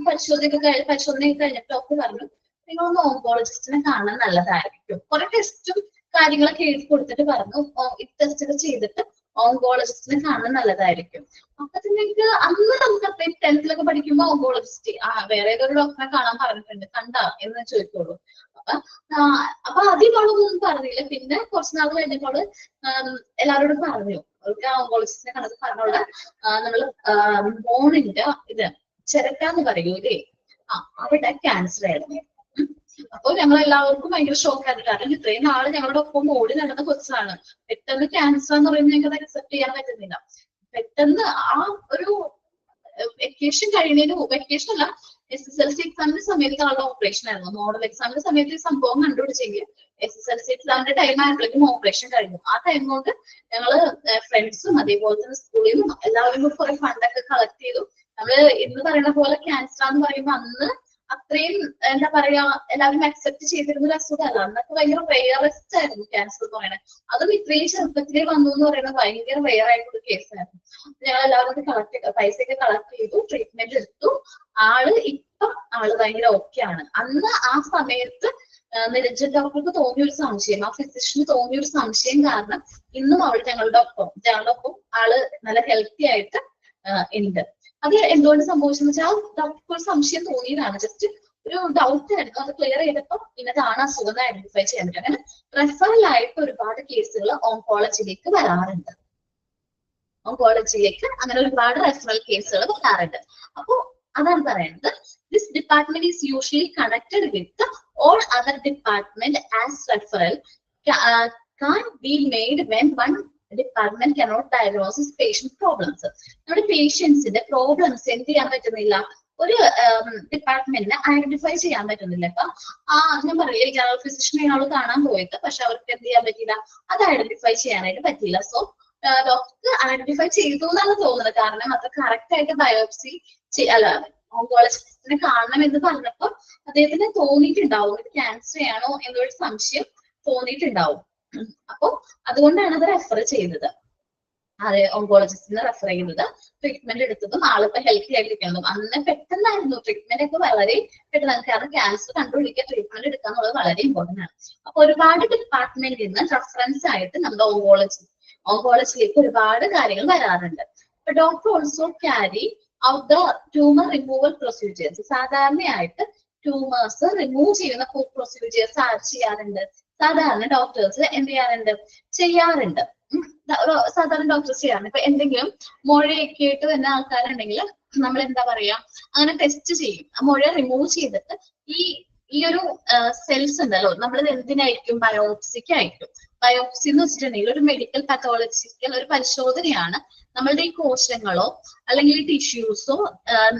S1: പരിശോധനയൊക്കെ കഴിഞ്ഞിട്ട് ഡോക്ടർ പറഞ്ഞു നിങ്ങളൊന്ന് ഓങ്കോളജിസ്റ്റിനെ കാണാൻ നല്ലതായിരിക്കും. കുറെ ടെസ്റ്റും കാര്യങ്ങളൊക്കെ എഴുതി കൊടുത്തിട്ട് പറഞ്ഞു ഈ ടെസ്റ്റ് ഒക്കെ ചെയ്തിട്ട് ഓങ്കോളജിസ്റ്റിനെ കാണാൻ നല്ലതായിരിക്കും. അപ്പൊ നിങ്ങൾക്ക് അന്ന് നമുക്ക് അത്രയും 10th പഠിക്കുമ്പോ ഓങ്കോളജിസ്റ്റ് വേറെ ഏതൊരു ഡോക്ടറെ കാണാൻ പറഞ്ഞിട്ടുണ്ട്, കണ്ടാ എന്ന് ചോദിക്കുള്ളൂ. അപ്പൊ ആദ്യം അവളൊന്നും പറഞ്ഞില്ല. പിന്നെ കുറച്ച് നാൾ കഴിഞ്ഞപ്പോൾ എല്ലാവരോടും പറഞ്ഞു, അവർക്ക് ഓങ്കോളജിസ്റ്റിനെ കണ്ടത് പറഞ്ഞോളെ നമ്മള് ബോണിന്റെ ഇത് ചിരട്ടാന്ന് പറയൂലേ, അവിടെ ക്യാൻസർ ആയിരുന്നു. അപ്പൊ ഞങ്ങൾ എല്ലാവർക്കും ഭയങ്കര ഷോക്ക് ആയിരുന്നു. കാരണം ഇത്രയും നാള് ഞങ്ങളുടെ ഒപ്പം ഓടി നടന്ന കൊച്ചാണ്, പെട്ടെന്ന് ക്യാൻസർ എന്ന് പറയുന്നത് ഞങ്ങൾക്ക് അത് അക്സെപ്റ്റ് ചെയ്യാൻ പറ്റുന്നില്ല. പെട്ടെന്ന് ആ ഒരു വെക്കേഷൻ കഴിയുന്നതിന് വെക്കേഷൻ അല്ല, SSLC എക്സാമിന്റെ സമയത്ത് ആളുടെ ഓപ്പറേഷൻ ആയിരുന്നു. മോഡൽ എക്സാമിന്റെ സമയത്ത് ഈ സംഭവം കണ്ടുപിടിച്ചെങ്കിൽ SSLC എക്സാമിന്റെ ടൈം ആയപ്പോഴേക്കും ഓപ്പറേഷൻ കഴിഞ്ഞു. ആ ടൈം കൊണ്ട് ഞങ്ങള് ഫ്രണ്ട്സും അതേപോലെ തന്നെ സ്കൂളിൽ നിന്നും എല്ലാവരും കൂടി കുറെ ഫണ്ടൊക്കെ കളക്ട് ചെയ്തു. നമ്മള് ഇന്ന് പറയുന്ന പോലെ ക്യാൻസർ എന്ന് പറയുമ്പോൾ അന്ന് അത്രയും എന്താ പറയാ എല്ലാവരും അക്സെപ്റ്റ് ചെയ്തിരുന്ന ഒരു അസുഖമല്ല. അന്നൊക്കെ ഭയങ്കര റെയറസ്റ്റ് ആയിരുന്നു ക്യാൻസർ എന്ന് പറയുന്നത്. അതും ഇത്രയും ചെറുപ്പത്തിലേ വന്നു എന്ന് പറയുന്നത് ഭയങ്കര റെയർ ആയിട്ടുള്ള കേസായിരുന്നു. ഞങ്ങൾ എല്ലാവരും പൈസയൊക്കെ കളക്ട് ചെയ്തു, ട്രീറ്റ്മെന്റ് എടുത്തു. ആള് ഭയങ്കര ഓക്കെ ആണ്. അന്ന് ആ സമയത്ത് നിരഞ്ജൻ ഡോക്ടർക്ക് തോന്നിയൊരു സംശയം, ആ ഫിസിഷ്യന് തോന്നിയൊരു സംശയം കാരണം ഇന്നും അവൾ ഞങ്ങളുടെ ഒപ്പം ആള് നല്ല ഹെൽത്തി ആയിട്ട് ഉണ്ട്. അത് എന്തുകൊണ്ട് സംഭവിച്ചെന്ന് വെച്ചാൽ ഡോക്ടർക്ക് ഒരു സംശയം തോന്നിയതാണ്, ജസ്റ്റ് ഒരു ഡൗട്ട് ആയിരുന്നു. അത് ക്ലിയർ ചെയ്തപ്പോൾ ഇന്നതാണ് അസുഖം ഐഡന്റിഫൈ ചെയ്യാൻ പറ്റും. അങ്ങനെ റെഫറലായിട്ട് ഒരുപാട് കേസുകൾ ഓങ്കോളജിയിലേക്ക് വരാറുണ്ട്. അങ്ങനെ ഒരുപാട് റെഫറൽ കേസുകൾ വരാറുണ്ട്. അപ്പോ അതാണ് പറയുന്നത്, this department is usually connected with all other department as referral can be made when one department cannot diagnose patient problems. നമ്മുടെ പേഷ്യൻസിന്റെ പ്രോബ്ലംസ് എന്ത് ചെയ്യാൻ പറ്റുന്നില്ല, ഒരു ഡിപ്പാർട്ട്മെന്റിനെ ഐഡന്റിഫൈ ചെയ്യാൻ പറ്റുന്നില്ല. ഇപ്പൊ ഞാൻ പറയില്ല, ജനറൽ ഫിസിഷ്യനെ ആള് കാണാൻ പോയിട്ട് പക്ഷെ അവർക്ക് എന്ത് ചെയ്യാൻ പറ്റില്ല, അത് ഐഡന്റിഫൈ ചെയ്യാനായിട്ട് പറ്റിയില്ല. സോ ഡോക്ടർ ഐഡന്റിഫൈ ചെയ്തു എന്നാണ് തോന്നുന്നത്. കാരണം അത് കറക്റ്റ് ആയിട്ട് ബയോപ്സി അല്ല ഓങ്കോളജിസ്റ്റിനെ കാണണം എന്ന് പറഞ്ഞപ്പോ അദ്ദേഹത്തിന് തോന്നിയിട്ടുണ്ടാവും ഇത് ക്യാൻസർ ആണോ എന്നൊരു സംശയം തോന്നിയിട്ടുണ്ടാവും. അപ്പൊ അതുകൊണ്ടാണ് അത് റെഫർ ചെയ്തത്. അതെ, ഓങ്കോളജിസ്റ്റിനെ റെഫർ ചെയ്യുന്നത്. ട്രീറ്റ്മെന്റ് എടുത്തതും ആളിപ്പോ ഹെൽത്തി ആയിട്ടിരിക്കുന്നതും. അന്ന് പെട്ടെന്നായിരുന്നു ട്രീറ്റ്മെന്റ് ഒക്കെ, വളരെ പെട്ടെന്ന്. കാരണം ക്യാൻസർ കണ്ടുപിടിക്കാൻ ട്രീറ്റ്മെന്റ് എടുക്കുക എന്നുള്ളത് വളരെ ഇമ്പോർട്ടന്റ് ആണ്. അപ്പൊ ഒരുപാട് ഡിപ്പാർട്ട്മെന്റിൽ നിന്ന് റെഫറൻസ് ആയിട്ട് നമ്മുടെ ഓങ്കോളജിയിലേക്ക് ഒരുപാട് കാര്യങ്ങൾ വരാറുണ്ട്. അപ്പൊ doctor also carry out the tumour removal procedures. സാധാരണയായിട്ട് ട്യൂമേഴ്സ് റിമൂവ് ചെയ്യുന്ന പ്രൊസീജിയേഴ്സ് ചെയ്യാറുണ്ട്. സാധാരണ ഡോക്ടേഴ്സ് എന്ത് ചെയ്യാറുണ്ട്. സാധാരണ ഡോക്ടേഴ്സ് ചെയ്യാറുണ്ട്. ഇപ്പൊ എന്തെങ്കിലും മുഴയൊക്കെ ആയിട്ട് തന്നെ ആൾക്കാരുണ്ടെങ്കിൽ നമ്മൾ എന്താ പറയാ, അങ്ങനെ ടെസ്റ്റ് ചെയ്യും. ആ മുഴ റിമൂവ് ചെയ്തിട്ട് ഈ ഒരു സെൽസ് ഉണ്ടല്ലോ, നമ്മൾ എന്തിനായിരിക്കും, ബയോപ്സിക്കായിരിക്കും. ബയോപ്സി എന്ന് വെച്ചിട്ടുണ്ടെങ്കിൽ ഒരു മെഡിക്കൽ പാത്തോളജിക്കൽ ഒരു പരിശോധനയാണ്. നമ്മളുടെ ഈ കോശങ്ങളോ അല്ലെങ്കിൽ ടിഷ്യൂസോ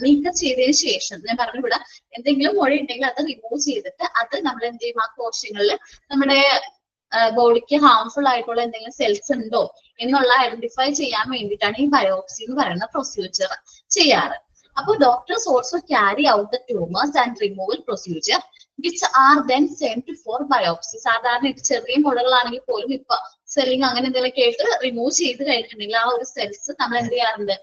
S1: നീക്കം ചെയ്തതിനു ശേഷം, ഞാൻ പറഞ്ഞു ഇവിടെ എന്തെങ്കിലും മുഴ ഉണ്ടെങ്കിൽ അത് റിമൂവ് ചെയ്തിട്ട് അത് നമ്മൾ എന്ത് ചെയ്യും, ആ കോശങ്ങളിൽ നമ്മുടെ ബോഡിക്ക് ഹാർംഫുൾ ആയിട്ടുള്ള എന്തെങ്കിലും സെൽസ് ഉണ്ടോ എന്നുള്ള ഐഡന്റിഫൈ ചെയ്യാൻ വേണ്ടിയിട്ടാണ് ഈ ബയോപ്സി എന്ന് പറയുന്ന പ്രൊസീജിയർ ചെയ്യാറ്. അപ്പോൾ doctors also carry out the tumours and removal procedure which are then send for biopsy. സാധാരണ ചെറിയ മുഴകളാണെങ്കിൽ പോലും ഇപ്പൊ സെല്ലിങ് അങ്ങനെ എന്തെങ്കിലുമൊക്കെ ആയിട്ട് റിമൂവ് ചെയ്ത് കഴിഞ്ഞിട്ടുണ്ടെങ്കിൽ ആ ഒരു സെൽസ് നമ്മൾ എന്ത് ചെയ്യാറുണ്ട്,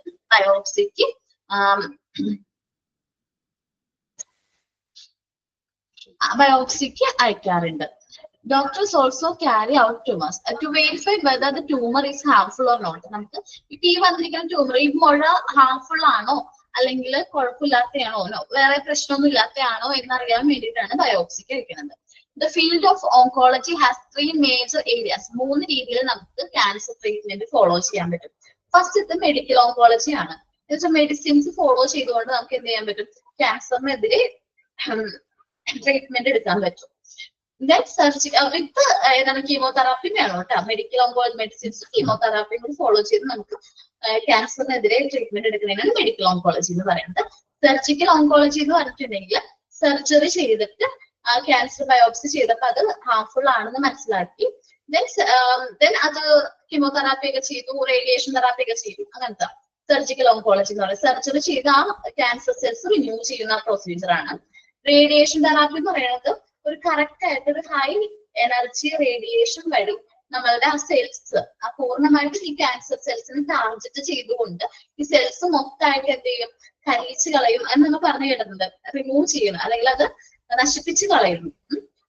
S1: ബയോപ്സിക്ക് അയക്കാറുണ്ട്. Doctors also carry out tumors to verify whether the tumor is harmful or not. നമുക്ക് ഇപ്പൊ ഈ വന്നിരിക്കുന്ന ട്യൂമർ, ഈ മുഴ ഹാർംഫുൾ ആണോ അല്ലെങ്കിൽ കുഴപ്പമില്ലാത്തയാണോ, വേറെ പ്രശ്നമൊന്നും ഇല്ലാത്തയാണോ എന്നറിയാൻ വേണ്ടിയിട്ടാണ് ബയോപ്സിക്ക് അയക്കുന്നത്. The field of oncology has 3 major areas. 3 രീതിയിൽ നമുക്ക് ക്യാൻസർ ട്രീറ്റ്മെന്റ് ഫോളോ ചെയ്യാൻ പറ്റും. ഫസ്റ്റ് മെഡിക്കൽ ഓങ്കോളജി ആണ്. മെഡിസിൻസ് ഫോളോ ചെയ്തുകൊണ്ട് നമുക്ക് എന്ത് ചെയ്യാൻ പറ്റും, ക്യാൻസറിനെതിരെ ട്രീറ്റ്മെന്റ് എടുക്കാൻ പറ്റും. ഇപ്പൊ ഏതാണ്, കീമോതെറാപ്പി വേണം കേട്ടോ. മെഡിക്കൽ ഓങ്കോളജി മെഡിസിൻസ് കീമോതെറാപ്പിയും കൂടി ഫോളോ ചെയ്ത് നമുക്ക് ക്യാൻസറിനെതിരെ ട്രീറ്റ്മെന്റ് എടുക്കുന്നതിനാണ് മെഡിക്കൽ ഓങ്കോളജി എന്ന് പറയുന്നത്. സർജിക്കൽ ഓങ്കോളജി എന്ന് പറഞ്ഞിട്ടുണ്ടെങ്കിൽ സർജറി ചെയ്തിട്ട് ക്യാൻസർ ബയോപ്സി ചെയ്തപ്പോൾ അത് ഹാർംഫുൾ ആണെന്ന് മനസ്സിലാക്കി ദെൻ അത് കീമോതെറാപ്പി ഒക്കെ ചെയ്തു, റേഡിയേഷൻ തെറാപ്പി ഒക്കെ ചെയ്തു. അങ്ങനത്തെ സർജിക്കൽ ഓങ്കോളജി എന്ന് പറയുന്നത് സർജറി ചെയ്ത് ആ ക്യാൻസർ സെൽസ് റിമൂവ് ചെയ്യുന്ന പ്രൊസീജിയർ ആണ്. റേഡിയേഷൻ തെറാപ്പി എന്ന് പറയുന്നത് ഒരു കറക്റ്റ് ആയിട്ട് ഒരു ഹൈ എനർജി റേഡിയേഷൻ വഴി നമ്മളുടെ ആ സെൽസ് പൂർണ്ണമായിട്ട് ഈ ക്യാൻസർ സെൽസിനെ ടാർഗറ്റ് ചെയ്തുകൊണ്ട് ഈ സെൽസ് മൊത്തമായിട്ട് എന്ത് ചെയ്യും, കരിയിച്ച് കളയും എന്നൊക്കെ പറഞ്ഞു കേട്ടിട്ടുണ്ട്. റിമൂവ് ചെയ്യുന്നു അല്ലെങ്കിൽ അത് നശിപ്പിച്ച് കളയുന്നു.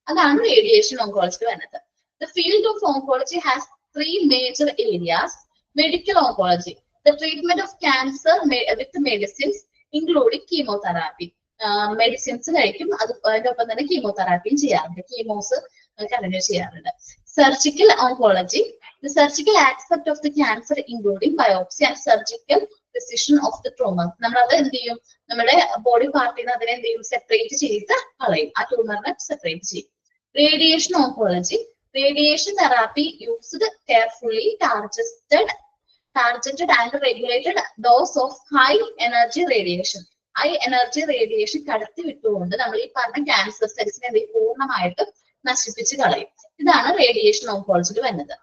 S1: അതാണ് റേഡിയേഷൻ ഓങ്കോളജി വരുന്നത്. The field of oncology has 3 major areas. Medical oncology, the treatment of cancer with medicines including chemotherapy. Medicines കഴിക്കും, അതിനൊപ്പം തന്നെ കീമോതെറാപ്പിയും ചെയ്യാറുണ്ട്, കീമോസ് കണ്ടിന്യൂ ചെയ്യാറുണ്ട്. Surgical oncology, the surgical aspect of the cancer including biopsy and surgical precision of the tumor. നമ്മൾ അത് എന്ത് ചെയ്യും, നമ്മുടെ ബോഡി പാർട്ടിൽ നിന്ന് അതിനെ എന്ത് ചെയ്യും, സെപ്പറേറ്റ് ചെയ്ത് കളയും, ആ ട്യൂമറിനെ സെപ്പറേറ്റ് ചെയ്യും. Radiation oncology, radiation therapy used carefully targeted and regulated dose of high energy radiation. High energy radiation കടത്തി വിട്ടുകൊണ്ട് നമ്മൾ ഈ പറഞ്ഞ ക്യാൻസർ സെൽസിനെ പൂർണ്ണമായിട്ട് നശിപ്പിച്ച് കളയും. ഇതാണ് റേഡിയേഷൻ ഓങ്കോളജിയിൽ വരുന്നത്.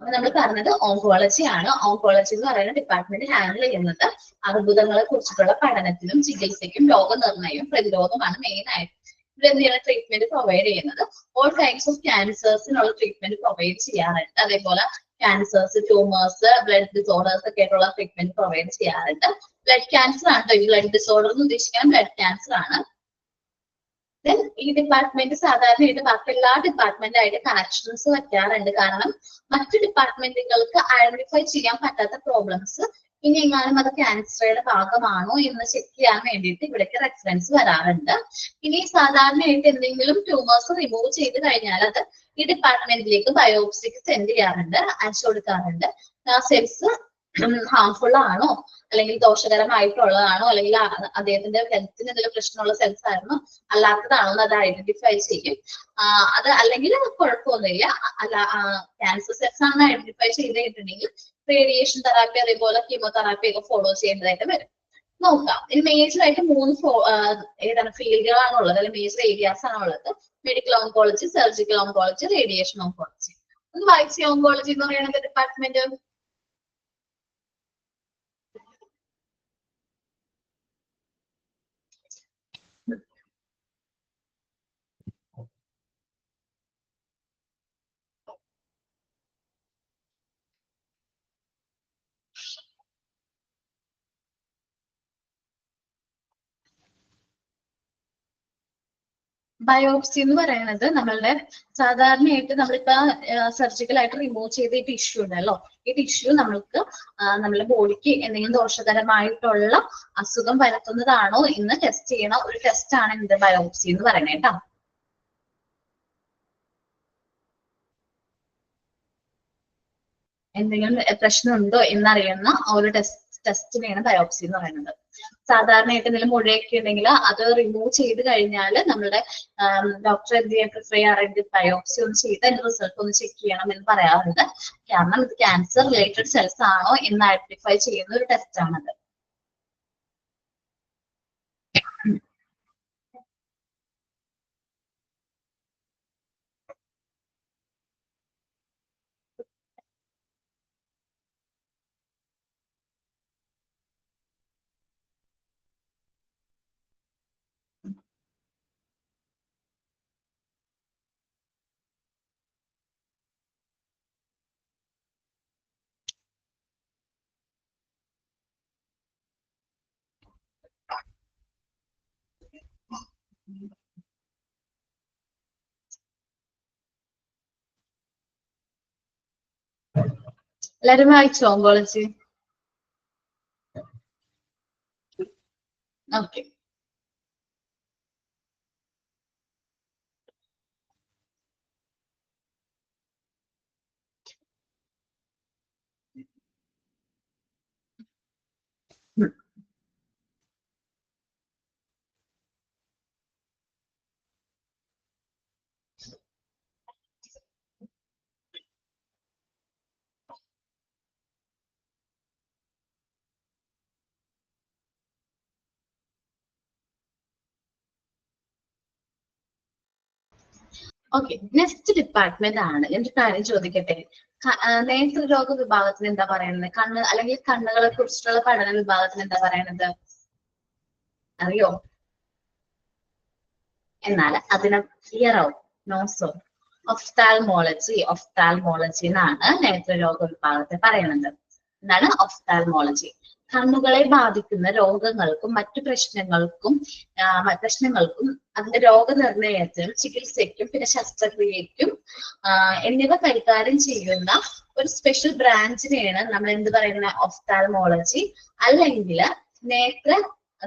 S1: അപ്പൊ നമ്മൾ പറഞ്ഞത് ഓങ്കോളജി ആണ്. ഓങ്കോളജി എന്ന് പറയുന്ന ഡിപ്പാർട്ട്മെന്റ് ഹാൻഡിൽ ചെയ്യുന്നത് അർബുദങ്ങളെ കുറിച്ചിട്ടുള്ള പഠനത്തിനും ചികിത്സയ്ക്കും രോഗനിർണയവും പ്രതിരോധവുമാണ് മെയിൻ ആയിട്ട് ഇവിടെ എന്താണ് ട്രീറ്റ്മെന്റ് പ്രൊവൈഡ് ചെയ്യുന്നത്. ഓൾ കൈൻഡ്സ് ഓഫ് ക്യാൻസേഴ്സിനുള്ള ട്രീറ്റ്മെന്റ് പ്രൊവൈഡ് ചെയ്യാറുണ്ട്. അതേപോലെ ക്യാൻസേഴ്സ്, ട്യൂമേഴ്സ്, ബ്ലഡ് ഡിസോർഡേഴ്സ് ഒക്കെ ആയിട്ടുള്ള ട്രീറ്റ്മെന്റ് പ്രൊവൈഡ് ചെയ്യാറുണ്ട്. ബ്ലഡ് ക്യാൻസർ ആണ്. ബ്ലഡ് ഡിസോർഡർ എന്ന് ഉദ്ദേശിക്കാൻ ബ്ലഡ് ക്യാൻസർ ആണ്. ദെൻ ഈ ഡിപ്പാർട്ട്മെന്റ് സാധാരണയായിട്ട് ബാക്കി എല്ലാ ഡിപ്പാർട്ട്മെന്റായിട്ട് കണക്ഷൻസ് വയ്ക്കാറുണ്ട്. കാരണം മറ്റു ഡിപ്പാർട്ട്മെന്റുകൾക്ക് ഐഡന്റിഫൈ ചെയ്യാൻ പറ്റാത്ത പ്രോബ്ലംസ് ഇനി എങ്ങാനും അത് ക്യാൻസറുടെ ഭാഗമാണോ എന്ന് ചെക്ക് ചെയ്യാൻ വേണ്ടിയിട്ട് ഇവിടേക്ക് റെഫറൻസ് വരാറുണ്ട്. ഇനി സാധാരണയായിട്ട് എന്തെങ്കിലും ട്യൂമേഴ്സ് റിമൂവ് ചെയ്ത് കഴിഞ്ഞാൽ അത് ഈ ഡിപ്പാർട്ട്മെന്റിലേക്ക് ബയോപ്സിക്ക് സെൻഡ് ചെയ്യാറുണ്ട്, അയച്ചു കൊടുക്കാറുണ്ട്. ആ സെൽസ് ഹാർംഫുൾ ആണോ അല്ലെങ്കിൽ ദോഷകരമായിട്ടുള്ളതാണോ അല്ലെങ്കിൽ അദ്ദേഹത്തിന്റെ ഹെൽത്തിന് എന്തെങ്കിലും പ്രശ്നമുള്ള സെൽസ് ആയിരുന്നോ അല്ലാത്തതാണോ എന്ന് അത് ഐഡന്റിഫൈ ചെയ്യും. അത് അല്ലെങ്കിൽ കുഴപ്പമൊന്നുമില്ല. അല്ല ക്യാൻസർ സെൽസ് ആണ് ഐഡന്റിഫൈ ചെയ്തിട്ടുണ്ടെങ്കിൽ റേഡിയേഷൻ തെറാപ്പി അതേപോലെ കീമോതെറാപ്പി ഒക്കെ ഫോളോ ചെയ്യേണ്ടതായിട്ട് വരും. നോക്കാം. ഇനി മേജർ ആയിട്ട് 3 ഫീൽഡുകളാണ് ഉള്ളത്, അല്ലെങ്കിൽ മേജർ ഏരിയാസ് ആണ് ഉള്ളത്. Medical oncology, surgical oncology, radiation oncology. ഒന്ന് വായിച്ച ഓങ്കോളജി എന്ന് പറയുന്നത് ഡിപ്പാർട്ട്മെന്റ് ബയോപ്സി എന്ന് പറയുന്നത് നമ്മളുടെ സാധാരണയായിട്ട് നമ്മളിപ്പോ സർജിക്കൽ ആയിട്ട് റിമൂവ് ചെയ്ത ഈ ടിഷ്യൂ ഉണ്ടല്ലോ, ഈ ടിഷ്യൂ നമ്മൾക്ക് നമ്മുടെ ബോഡിക്ക് എന്തെങ്കിലും ദോഷകരമായിട്ടുള്ള അസുഖം വരുത്തുന്നതാണോ എന്ന് ടെസ്റ്റ് ചെയ്യണ ഒരു ടെസ്റ്റ് ആണ് എന്ത് ബയോപ്സി എന്ന് പറയുന്നത് കേട്ടോ. എന്തെങ്കിലും പ്രശ്നമുണ്ടോ എന്നറിയുന്ന ഒരു ടെസ്റ്റിനെയാണ് ബയോപ്സി എന്ന് പറയുന്നത്. സാധാരണയായിട്ട് എന്തെങ്കിലും മുഴയൊക്കെ ഉണ്ടെങ്കിൽ അത് റിമൂവ് ചെയ്ത് കഴിഞ്ഞാൽ നമ്മുടെ ഡോക്ടർ എന്ത് ചെയ്യാൻ പ്രിഫർ ചെയ്യാറുണ്ട്, ബയോപ്സി ഒന്ന് ചെയ്ത് അതിന്റെ റിസൾട്ട് ഒന്ന് ചെക്ക് ചെയ്യണം എന്ന് പറയാറുണ്ട്. കാരണം ഇത് ക്യാൻസർ റിലേറ്റഡ് സെൽസ് ആണോ എന്ന് ഐഡന്റിഫൈ ചെയ്യുന്ന ഒരു ടെസ്റ്റ് ആണത്. എല്ലാരും വായിച്ചോ oncology? Okay. Okay, next department ആണ്. എന്റെ കാര്യം ചോദിക്കട്ടെ, നേത്രരോഗ വിഭാഗത്തിന് എന്താ പറയുന്നത്? കണ്ണ് അല്ലെങ്കിൽ കണ്ണുകളെ കുറിച്ചിട്ടുള്ള പഠന വിഭാഗത്തിന് എന്താ പറയുന്നത്? അറിയോ? എന്നാൽ അതിനെ ക്ലിയർ ആവും. നോസോ ഒഫ്താൽമോളജി എന്നാണ് നേത്രരോഗ വിഭാഗത്തെ പറയുന്നത്. എന്താണ് ഒഫ്താൽമോളജി? കണ്ണുകളെ ബാധിക്കുന്ന രോഗങ്ങൾക്കും മറ്റു പ്രശ്നങ്ങൾക്കും അതിന്റെ രോഗനിർണയത്തിനും ചികിത്സയ്ക്കും പിന്നെ ശസ്ത്രക്രിയയ്ക്കും എന്നിവ കൈകാര്യം ചെയ്യുന്ന ഒരു സ്പെഷ്യൽ ബ്രാഞ്ചിനെയാണ് നമ്മൾ എന്ത് പറയുന്നത്? ഒഫ്താൽമോളജി അല്ലെങ്കിൽ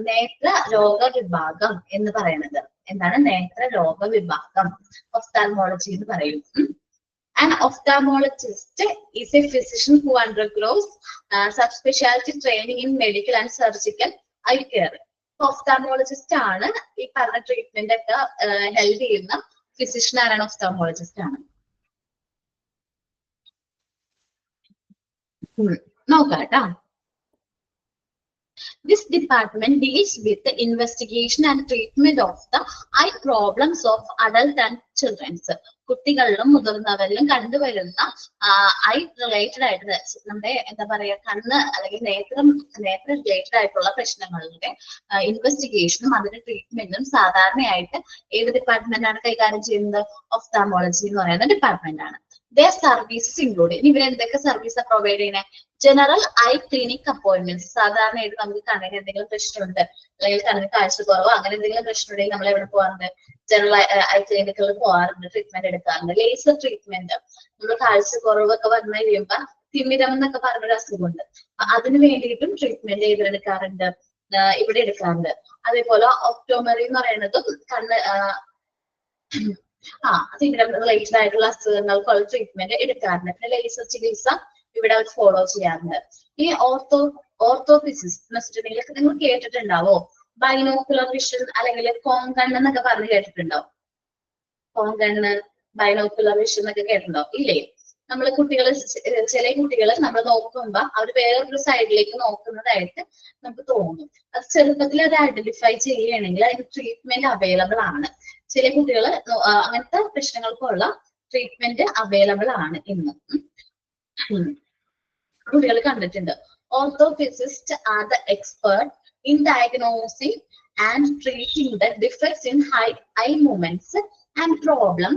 S1: നേത്ര രോഗ വിഭാഗം എന്ന് പറയുന്നത്. എന്താണ് നേത്ര രോഗ വിഭാഗം? ഒഫ്താൽമോളജി എന്ന് പറയും. An ophthalmologist is a physician who undergoes subspecialty training in medical and surgical eye care. Ophthalmologist ആണ് ഈ പറഞ്ഞ ട്രീറ്റ്മെന്റ് ഒക്കെ ഹെൽപ്പ് ചെയ്യുന്ന ഫിസിഷ്യൻ. ആരാണ്? ഒഫ്താൽമോളജിസ്റ്റ് ആണ്. നോക്കാം കേട്ടോ. This department deals with the investigation and treatment of the eye problems of adult and children. കുട്ടികളിലും മുതിർന്നവരിലും കണ്ടുവരുന്ന ഐ റിലേറ്റഡ് ആയിട്ട് നമ്മുടെ എന്താ പറയാ കണ്ണ് അല്ലെങ്കിൽ നേത്ര റിലേറ്റഡ് ആയിട്ടുള്ള പ്രശ്നങ്ങളുടെ ഇൻവെസ്റ്റിഗേഷനും അതിന്റെ ട്രീറ്റ്മെന്റും സാധാരണയായിട്ട് ഏത് ഡിപ്പാർട്ട്മെന്റ് ആണ് കൈകാര്യം ചെയ്യുന്നത്? ഒഫ്താമോളജി എന്ന് പറയുന്ന ഡിപ്പാർട്ട്മെന്റ് ആണ്. Their services include ഇവർ എന്തൊക്കെ സർവീസ് പ്രൊവൈഡ് ചെയ്യുന്നത്? General I clinic appointments. സാധാരണയായിട്ട് നമുക്ക് കണ്ണിന് എന്തെങ്കിലും പ്രശ്നമുണ്ട് അല്ലെങ്കിൽ കണ്ണിന് കാഴ്ച കുറവോ അങ്ങനെ എന്തെങ്കിലും പ്രശ്നമുണ്ടെങ്കിൽ നമ്മൾ എവിടെ പോകാറുണ്ട്? ജനറൽ ഐ ക്ലിനിക്കുകളിൽ പോകാറുണ്ട്, ട്രീറ്റ്മെന്റ് എടുക്കാറുണ്ട്. ലേസർ ട്രീറ്റ്മെന്റ്, നമ്മൾ കാഴ്ച കുറവൊക്കെ വന്നു കഴിയുമ്പോ തിമിരം എന്നൊക്കെ പറഞ്ഞൊരു അസുഖമുണ്ട്, അതിന് വേണ്ടിയിട്ടും ട്രീറ്റ്മെന്റ് എടുക്കാറുണ്ട്, ഇവിടെ എടുക്കാറുണ്ട്. അതേപോലെ ഒപ്റ്റോമറി എന്ന് പറയുന്നതും കണ്ണ് തിമിരം റിലേറ്റഡ് ആയിട്ടുള്ള അസുഖങ്ങൾക്കുള്ള ട്രീറ്റ്മെന്റ് എടുക്കാറുണ്ട്. പിന്നെ ലേസർ ചികിത്സ ഇവിടെ അവർ ഫോളോ ചെയ്യാറുണ്ട്. ഈ ഓർത്തോഫിസിസ് എന്ന് വെച്ചിട്ടുണ്ടെങ്കിൽ നിങ്ങൾ കേട്ടിട്ടുണ്ടാവോ? ബൈനോക്കുലർ വിഷൻ അല്ലെങ്കിൽ കോങ്കണ്ണ് എന്നൊക്കെ പറഞ്ഞ് കേട്ടിട്ടുണ്ടോ? കോങ്കണ്ണ്, ബൈനോക്കുലർ വിഷൻ എന്നൊക്കെ കേട്ടിട്ടുണ്ടോ? ഇല്ലേ? നമ്മള് ചില കുട്ടികൾ നമ്മൾ നോക്കുമ്പോ അവർ വേറൊരു സൈഡിലേക്ക് നോക്കുന്നതായിട്ട് നമുക്ക് തോന്നും. അത് ചെറുപ്പത്തിൽ അത് ഐഡന്റിഫൈ ചെയ്യുകയാണെങ്കിൽ അതിന് ട്രീറ്റ്മെന്റ് അവൈലബിൾ ആണ്. ചില കുട്ടികൾ അങ്ങനത്തെ പ്രശ്നങ്ങൾക്കുള്ള ട്രീറ്റ്മെന്റ് അവൈലബിൾ ആണ് ഇന്ന്. കുട്ടികൾ കണ്ടിട്ടുണ്ട്. Orthopaedist are the expert in diagnosing and treating the defects in eye movements and problem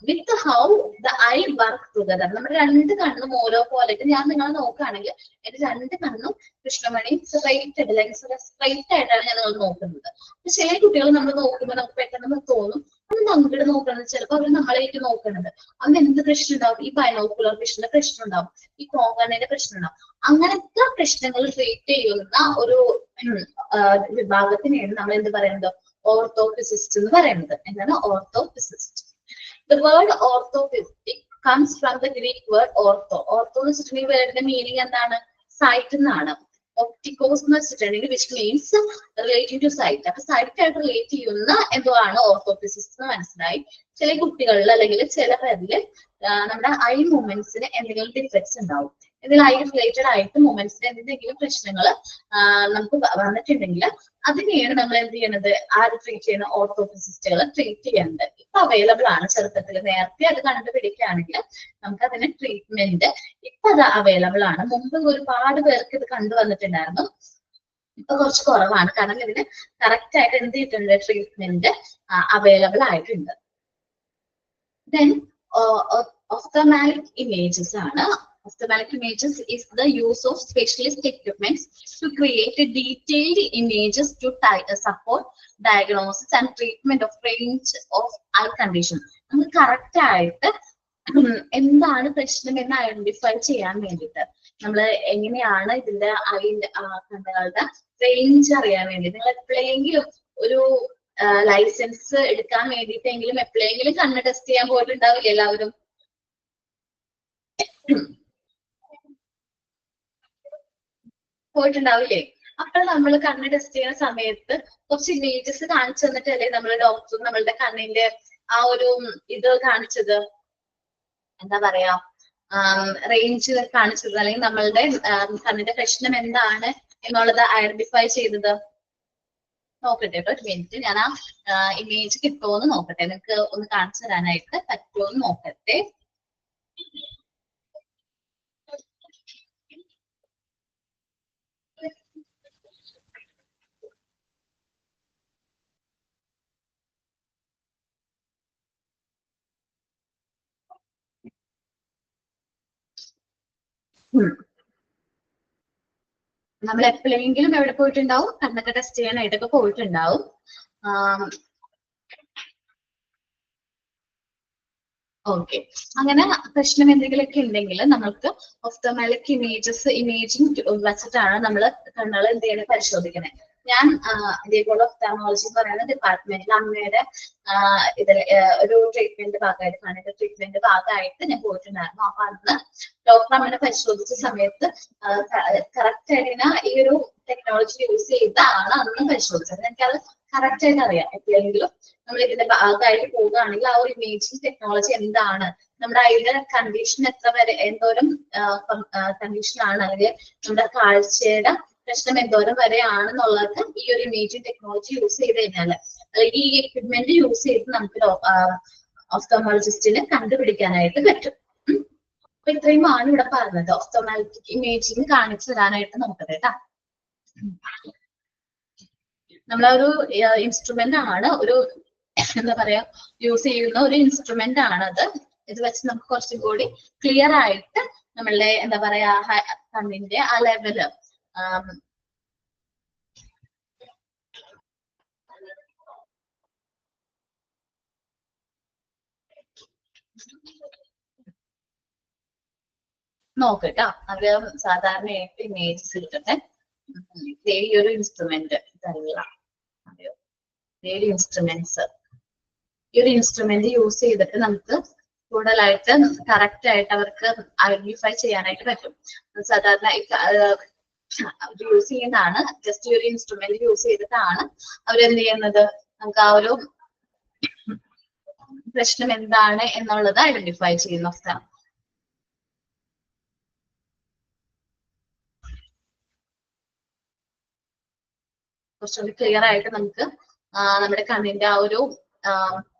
S1: with how the eye work together. നമ്മുടെ രണ്ട് കണ്ണും ഓരോ പോലെ. ഞാൻ നിങ്ങളെ നോക്കുകയാണെങ്കിൽ എന്റെ രണ്ട് കണ്ണും കൃഷ്ണമണി സ്ട്രൈറ്റ് ആയിട്ടാണ് ഞാൻ നിങ്ങൾ നോക്കുന്നത്. ചില കുട്ടികൾ നമ്മൾ നോക്കുമ്പോൾ നമുക്ക് പെട്ടെന്ന് തോന്നും അത് അങ്ങോട്ട് നോക്കുന്നത്, ചിലപ്പോൾ അവർ നമ്മളേക്ക് നോക്കുന്നത്. അന്ന് എന്ത് പ്രശ്നം ഉണ്ടാവും? ഈ ബൈനോക്കുലർ വിഷന്റെ പ്രശ്നം ഉണ്ടാവും, ഈ കോങ്കണ്ണിന്റെ പ്രശ്നം ഉണ്ടാവും. അങ്ങനത്തെ പ്രശ്നങ്ങൾ ട്രീറ്റ് ചെയ്യുന്ന ഒരു വിഭാഗത്തിനെയാണ് നമ്മൾ എന്ത് പറയുന്നത്? ഓർത്തോഫിസിസ്റ്റ് എന്ന് പറയുന്നത്. എന്താണ് ഓർത്തോഫിസിസ്റ്റ്? The word orthoptic comes from the Greek word ortho. Ortho എന്ന് വെച്ചിട്ടുണ്ടെങ്കിൽ വേർഡിന്റെ മീനിങ് എന്താണ്? സൈറ്റ് എന്നാണ്. ഒപ്റ്റിക്കോസ് എന്ന് വെച്ചിട്ടുണ്ടെങ്കിൽ which means relating to sight. അപ്പൊ സൈറ്റ് ആയിട്ട് റിലേറ്റ് ചെയ്യുന്ന എന്തോ ആണ് ഓർത്തോഫിസിസ്റ്റ് എന്ന് മനസ്സിലായി. ചില കുട്ടികളിൽ അല്ലെങ്കിൽ ചില പേരിൽ നമ്മുടെ ഐ മൂവ്മെന്റ്സിന് എന്തെങ്കിലും ഡിഫക്ട്സ് ഉണ്ടാവും. ഇതിൽ ഐ റിലേറ്റഡ് ആയിട്ട് മൂവ്മെന്റ്സിന് എന്തെങ്കിലും പ്രശ്നങ്ങൾ നമുക്ക് വന്നിട്ടുണ്ടെങ്കിൽ അതിനെയാണ് നമ്മൾ എന്ത് ചെയ്യണത്? ആര് ട്രീറ്റ് ചെയ്യുന്ന? ഓർത്തോഫിസിസ്റ്റുകൾ ട്രീറ്റ് ചെയ്യുന്നത്. ഇപ്പൊ അവൈലബിൾ ആണ്. ചെറുപ്പത്തിൽ നേരത്തെ അത് കണ്ടുപിടിക്കുകയാണെങ്കിൽ നമുക്ക് അതിന് ട്രീറ്റ്മെന്റ് ഇപ്പൊ അത് അവൈലബിൾ ആണ്. മുമ്പ് ഒരുപാട് പേർക്ക് ഇത് കണ്ടുവന്നിട്ടുണ്ടായിരുന്നു, ഇപ്പൊ കുറച്ച് കുറവാണ്. കാരണം ഇതിന് കറക്റ്റ് ആയിട്ട് എന്ത് ചെയ്തിട്ടുണ്ട്? ട്രീറ്റ്മെന്റ് അവൈലബിൾ ആയിട്ടുണ്ട്. ദെൻ ophthalmic images ആണ്. Ophthalmic images is the use of specialist equipments to create a detailed images to support diagnosis and treatment of range of eye condition. നമുക്ക് കറക്റ്റ് ആയിട്ട് എന്താണ് പ്രശ്നം എന്ന് ഐഡന്റിഫൈ ചെയ്യാൻ വേണ്ടിയിട്ട് നമ്മൾ എങ്ങനെയാണ് ഇതിന്റെ കണ്ണുകളുടെ റേഞ്ച് അറിയാൻ വേണ്ടി നിങ്ങൾ എപ്പോഴെങ്കിലും ഒരു ലൈസൻസ് എടുക്കാൻ വേണ്ടിയിട്ടെങ്കിലും എപ്പോഴെങ്കിലും കണ്ണ് ടെസ്റ്റ് ചെയ്യാൻ പോയിട്ടുണ്ടാവില്ലേ? എല്ലാവരും പോയിട്ടുണ്ടാവില്ലേ? അപ്പോൾ നമ്മൾ കണ്ണ് ടെസ്റ്റ് ചെയ്യുന്ന സമയത്ത് കുറച്ച് ഇമേജസ് കാണിച്ചു തന്നിട്ടല്ലേ നമ്മൾ ഡോക്ടർ നമ്മളുടെ കണ്ണിന്റെ ആ ഒരു ഇത് കാണിച്ചത്? എന്താ പറയാ, റേഞ്ച് കാണിച്ചത്, അല്ലെങ്കിൽ നമ്മളുടെ കണ്ണിന്റെ പ്രശ്നം എന്താണ് എന്നുള്ളത് ഐഡന്റിഫൈ ചെയ്തത്? നോക്കട്ടെ കേട്ടോ, ഒരു മിനിറ്റ്. ഞാൻ ആ ഇമേജ് കിട്ടുമോന്ന് നോക്കട്ടെ, നിങ്ങൾക്ക് ഒന്ന് കാണിച്ചു തരാനായിട്ട് പറ്റുമോന്ന് നോക്കട്ടെ. നമ്മൾ എപ്പോഴെങ്കിലും എവിടെ പോയിട്ടുണ്ടാവും? കണ്ണൊക്കെ ടെസ്റ്റ് ചെയ്യാനായിട്ടൊക്കെ പോയിട്ടുണ്ടാവും. ഓക്കെ, അങ്ങനെ പ്രശ്നം എന്തെങ്കിലുമൊക്കെ ഉണ്ടെങ്കിൽ നമ്മൾക്ക് ഒഫ്തൽമിക് ഇമേജിംഗ് വെച്ചിട്ടാണ് നമ്മൾ കണ്ണുകൾ എന്ത് ചെയ്യണത്? പരിശോധിക്കുന്നത്. ഞാൻ ഇതേപോലെ ഒഫ്താമോളജി എന്ന് പറയുന്ന ഡിപ്പാർട്ട്മെന്റിൽ അമ്മയുടെ ഇതിൽ ഒരു ട്രീറ്റ്മെന്റ് ഭാഗമായിട്ട് കണ്ണിന്റെ ട്രീറ്റ്മെന്റ് ഭാഗമായിട്ട് ഞാൻ പോയിട്ടുണ്ടായിരുന്നു. അപ്പൊ അന്ന് ഡോക്ടർ അമ്മനെ പരിശോധിച്ച സമയത്ത് കറക്റ്റ് ആയിട്ട് ഈ ഒരു ടെക്നോളജി യൂസ് ചെയ്താണ് അന്ന് പരിശോധിച്ചത്. എനിക്കത് കറക്റ്റ് ആയിട്ട് അറിയാം. എപ്പോഴെങ്കിലും നമ്മൾ ഇതിന്റെ ഭാഗമായിട്ട് പോവുകയാണെങ്കിൽ ആ ഒരു ഇമേജിംഗ് ടെക്നോളജി എന്താണ്, നമ്മുടെ അതിന്റെ കണ്ടീഷൻ എത്ര വരെ എന്തോരം കണ്ടീഷനാണ്, അല്ലെങ്കിൽ നമ്മുടെ കാഴ്ചയുടെ പ്രശ്നം എന്തോരം വരെയാണെന്നുള്ളത് ഈ ഒരു ഇമേജിംഗ് ടെക്നോളജി യൂസ് ചെയ്ത് കഴിഞ്ഞാല് അല്ലെങ്കിൽ ഈ എക്വിപ്മെന്റ് യൂസ് ചെയ്ത് നമുക്ക് ഓഫ്തോമോളജിസ്റ്റിന് കണ്ടുപിടിക്കാനായിട്ട് പറ്റും. അപ്പൊ ഇത്രയുമാണ് ഇവിടെ പറഞ്ഞത്. ഓഫ്തോമാറ്റിക് ഇമേജിംഗ് കാണിച്ചു തരാനായിട്ട് നോക്കട്ടെ കേട്ടാ. നമ്മളൊരു ഇൻസ്ട്രുമെന്റ് ആണ്, ഒരു എന്താ പറയാ യൂസ് ചെയ്യുന്ന ഒരു ഇൻസ്ട്രുമെന്റ് ആണത്. ഇത് വെച്ച് നമുക്ക് കുറച്ചും കൂടി ക്ലിയർ ആയിട്ട് നമ്മളുടെ എന്താ പറയാ കണ്ണിന്റെ ആ ലെവല് നോക്കട്ടോ. അവര് സാധാരണയായിട്ട് ഇമേജസ് കിട്ടട്ടെ. ഈ ഒരു ഇൻസ്ട്രുമെന്റ് ഇതല്ല, ഈ ഒരു ഇൻസ്ട്രുമെന്റ്സ്, ഈ ഒരു ഇൻസ്ട്രുമെന്റ് യൂസ് ചെയ്തിട്ട് നമുക്ക് കൂടുതലായിട്ട് കറക്റ്റ് ആയിട്ട് അവർക്ക് ഐഡന്റിഫൈ ചെയ്യാനായിട്ട് പറ്റും. സാധാരണ യൂസ് ചെയ്യുന്നതാണ്, ജസ്റ്റ് ഈ ഒരു ഇൻസ്ട്രുമെന്റ് യൂസ് ചെയ്തിട്ടാണ് അവരെന്ത് ചെയ്യുന്നത്, നമുക്ക് ആ ഒരു പ്രശ്നം എന്താണ് എന്നുള്ളത് ഐഡന്റിഫൈ ചെയ്യുന്ന അവസ്ഥ. കുറച്ചുകൂടി ക്ലിയർ ആയിട്ട് നമുക്ക് നമ്മുടെ കണ്ണിന്റെ ആ ഒരു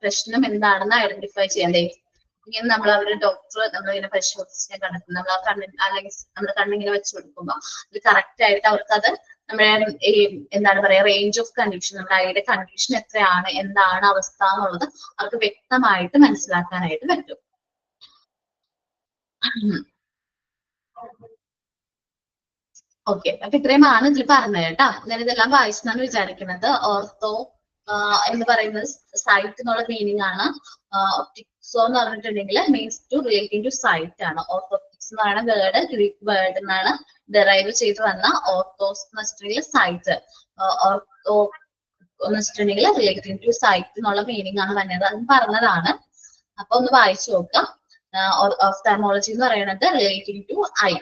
S1: പ്രശ്നം എന്താണെന്ന് ഐഡന്റിഫൈ ചെയ്യാൻ. ഇങ്ങനെ നമ്മൾ അവരുടെ ഡോക്ടർ നമ്മളിങ്ങനെ പരിശോധിച്ച് കണ്ടെത്തും, നമ്മൾ ആ കണ്ണിൽ അല്ലെങ്കിൽ നമ്മുടെ കണ്ണിങ്ങനെ വെച്ച് കൊടുക്കുമ്പോൾ അത് കറക്റ്റ് ആയിട്ട് അവർക്കത് നമ്മുടെ ഈ എന്താണ് പറയാ റേഞ്ച് ഓഫ് കണ്ടീഷൻ, നമ്മുടെ ഐയുടെ കണ്ടീഷൻ എത്രയാണ്, എന്താണ് അവസ്ഥ എന്നുള്ളത് അവർക്ക് വ്യക്തമായിട്ട് മനസ്സിലാക്കാനായിട്ട് പറ്റും. ഓക്കെ, അപ്പൊ ഇത്രയുമാണ് ഇതിൽ പറഞ്ഞത് കേട്ടോ. ഞാൻ ഇതെല്ലാം വായിച്ചെന്നാണ് വിചാരിക്കുന്നത്. ഓർത്തോ എന്ന് പറയുന്നത് സൈറ്റ് എന്നുള്ള മീനിങ് ആണ്. ഒപ്റ്റിക്സോ എന്ന് പറഞ്ഞിട്ടുണ്ടെങ്കിൽ means to relating to sight ആണ്. ഓർത്തോപ്റ്റിക്സ് എന്ന് പറയുന്ന വേർഡ് ഗ്രീക്ക് വേർഡ് എന്നാണ് ഡെറൈവ് ചെയ്ത് വന്ന. ഓർത്തോസ് എന്ന് വെച്ചിട്ടുണ്ടെങ്കിൽ സൈറ്റ്, ഓർത്തോ എന്ന് വെച്ചിട്ടുണ്ടെങ്കിൽ റിലേറ്റിംഗ് ടു സൈറ്റ് എന്നുള്ള മീനിങ് ആണ് വന്നത്. അത് പറഞ്ഞതാണ്. അപ്പൊ ഒന്ന് വായിച്ചു നോക്കാം. ഓഫ്താൽമോളജി എന്ന് പറയുന്നത് relating to eye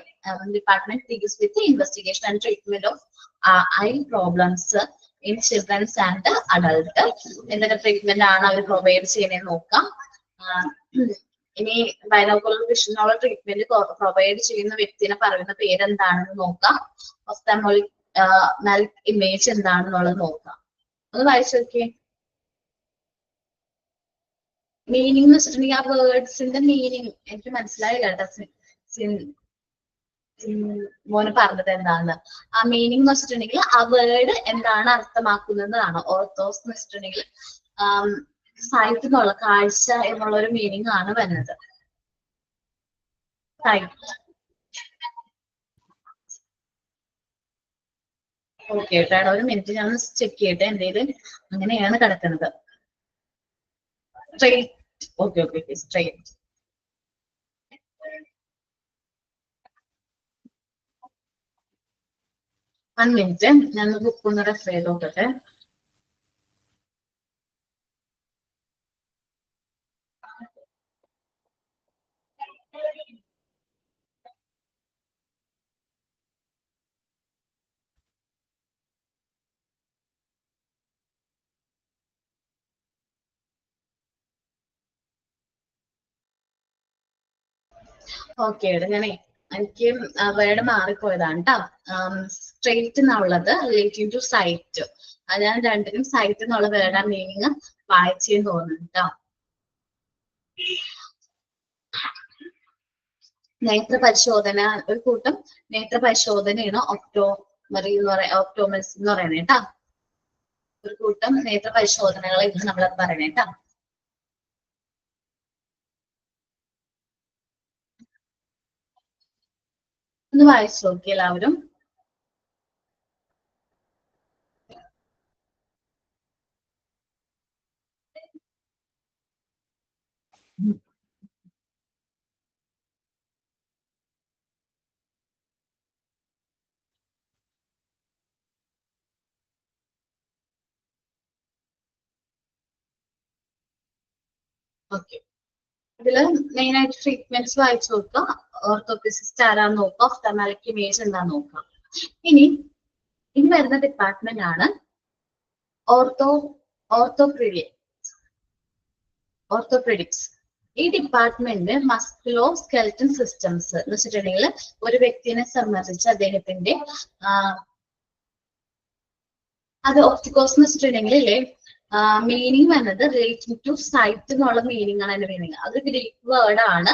S1: department deals with the investigation and treatment of eye problems in children and adult. എന്തൊക്കെ ട്രീറ്റ്മെന്റ് ആണ് അവർ പ്രൊവൈഡ് ചെയ്യുന്നത് നോക്കാം. ഇനി ബൈനോക്കുലർ വിഷനുള്ള ട്രീറ്റ്മെന്റ് പ്രൊവൈഡ് ചെയ്യുന്ന വ്യക്തിനെ പറയുന്ന പേരെന്താണെന്ന് നോക്കാം. ഓഫ്താൽമോളിക് ഇമേജ് എന്താണെന്നുള്ളത് നോക്കാം. ഒന്ന് വായിച്ചു നോക്കിയേ. മീനിങ് എന്ന് വെച്ചിട്ടുണ്ടെങ്കിൽ ആ വേർഡ്സിന്റെ മീനിങ് എനിക്ക് മനസ്സിലായില്ല കേട്ടോ. മോന് പറഞ്ഞത് എന്താന്ന് ആ മീനിങ് എന്ന് വെച്ചിട്ടുണ്ടെങ്കിൽ ആ വേർഡ് എന്താണ് അർത്ഥമാക്കുന്നതാണ്. ഓർത്തോസ് എന്ന് വെച്ചിട്ടുണ്ടെങ്കിൽ സൈറ്റ് എന്നുള്ള കാഴ്ച എന്നുള്ള ഒരു മീനിങ് ആണ് വരുന്നത്. സൈറ്റ്. ഓക്കെ കേട്ടോ, ഒരു മിനിറ്റ് ഞാൻ ചെക്ക് ചെയ്യട്ടെ എന്തേലും അങ്ങനെയാണ് കിടക്കുന്നത്. Straight. Okay okay okay, straight. One minute, ഞാൻ ബുക്ക് ഒന്ന് റെഫർ ചെയ്ത് നോക്കട്ടെ. ഓക്കെ, ഞാനേ എനിക്ക് വേർഡ് മാറിപ്പോയതാണ് കേട്ടോ. സ്ട്രെയിറ്റ് എന്നുള്ളത് റിലേറ്റീവ് ടു സൈറ്റ്. അത് ഞാൻ രണ്ടിനും സൈറ്റ് എന്നുള്ള വേർഡ് മീനിങ് വായിച്ചെന്ന് തോന്നുന്നു കേട്ടോ. നേത്ര പരിശോധന, ഒരു കൂട്ടം നേത്ര പരിശോധനയാണ് ഒപ്റ്റോമെട്രി എന്ന് പറയുന്നത് കേട്ടോ. ഒരു കൂട്ടം നേത്ര പരിശോധനകളെ നമ്മളത് പറയണേ കേട്ടോ. ഒന്ന് വായിച്ചു നോക്കി എല്ലാവരും. ഓക്കെ, ഇതില് മെയിൻ ആയിട്ട് ട്രീറ്റ്മെന്റ്സ് വായിച്ചു നോക്കുക. ഓർത്തോപ്റ്റിസിസ്റ്റ് ആരാന്ന് നോക്കുക, ഓഫ്താൽമോളിക് ഇമേജ് എന്താന്ന് നോക്കാം. ഇനി വരുന്ന ഡിപ്പാർട്ട്മെന്റ് ആണ് ഓർത്തോപെഡിക്സ്. ഈ ഡിപ്പാർട്ട്മെന്റ് മസ്കുലോ സ്കെൽറ്റൻ സിസ്റ്റംസ് എന്ന് വെച്ചിട്ടുണ്ടെങ്കിൽ ഒരു വ്യക്തിനെ സംബന്ധിച്ച് അദ്ദേഹത്തിന്റെ അത് ഒപ്റ്റിക്കോസ് എന്ന് വെച്ചിട്ടുണ്ടെങ്കിൽ അല്ലേ മീനിങ് വന്നത് റിലേറ്റിംഗ് ടു സൈറ്റ് എന്നുള്ള മീനിങ് ആണ് അതിന്റെ മീനിങ്. അത് ഗ്രീക്ക് വേർഡ് ആണ്.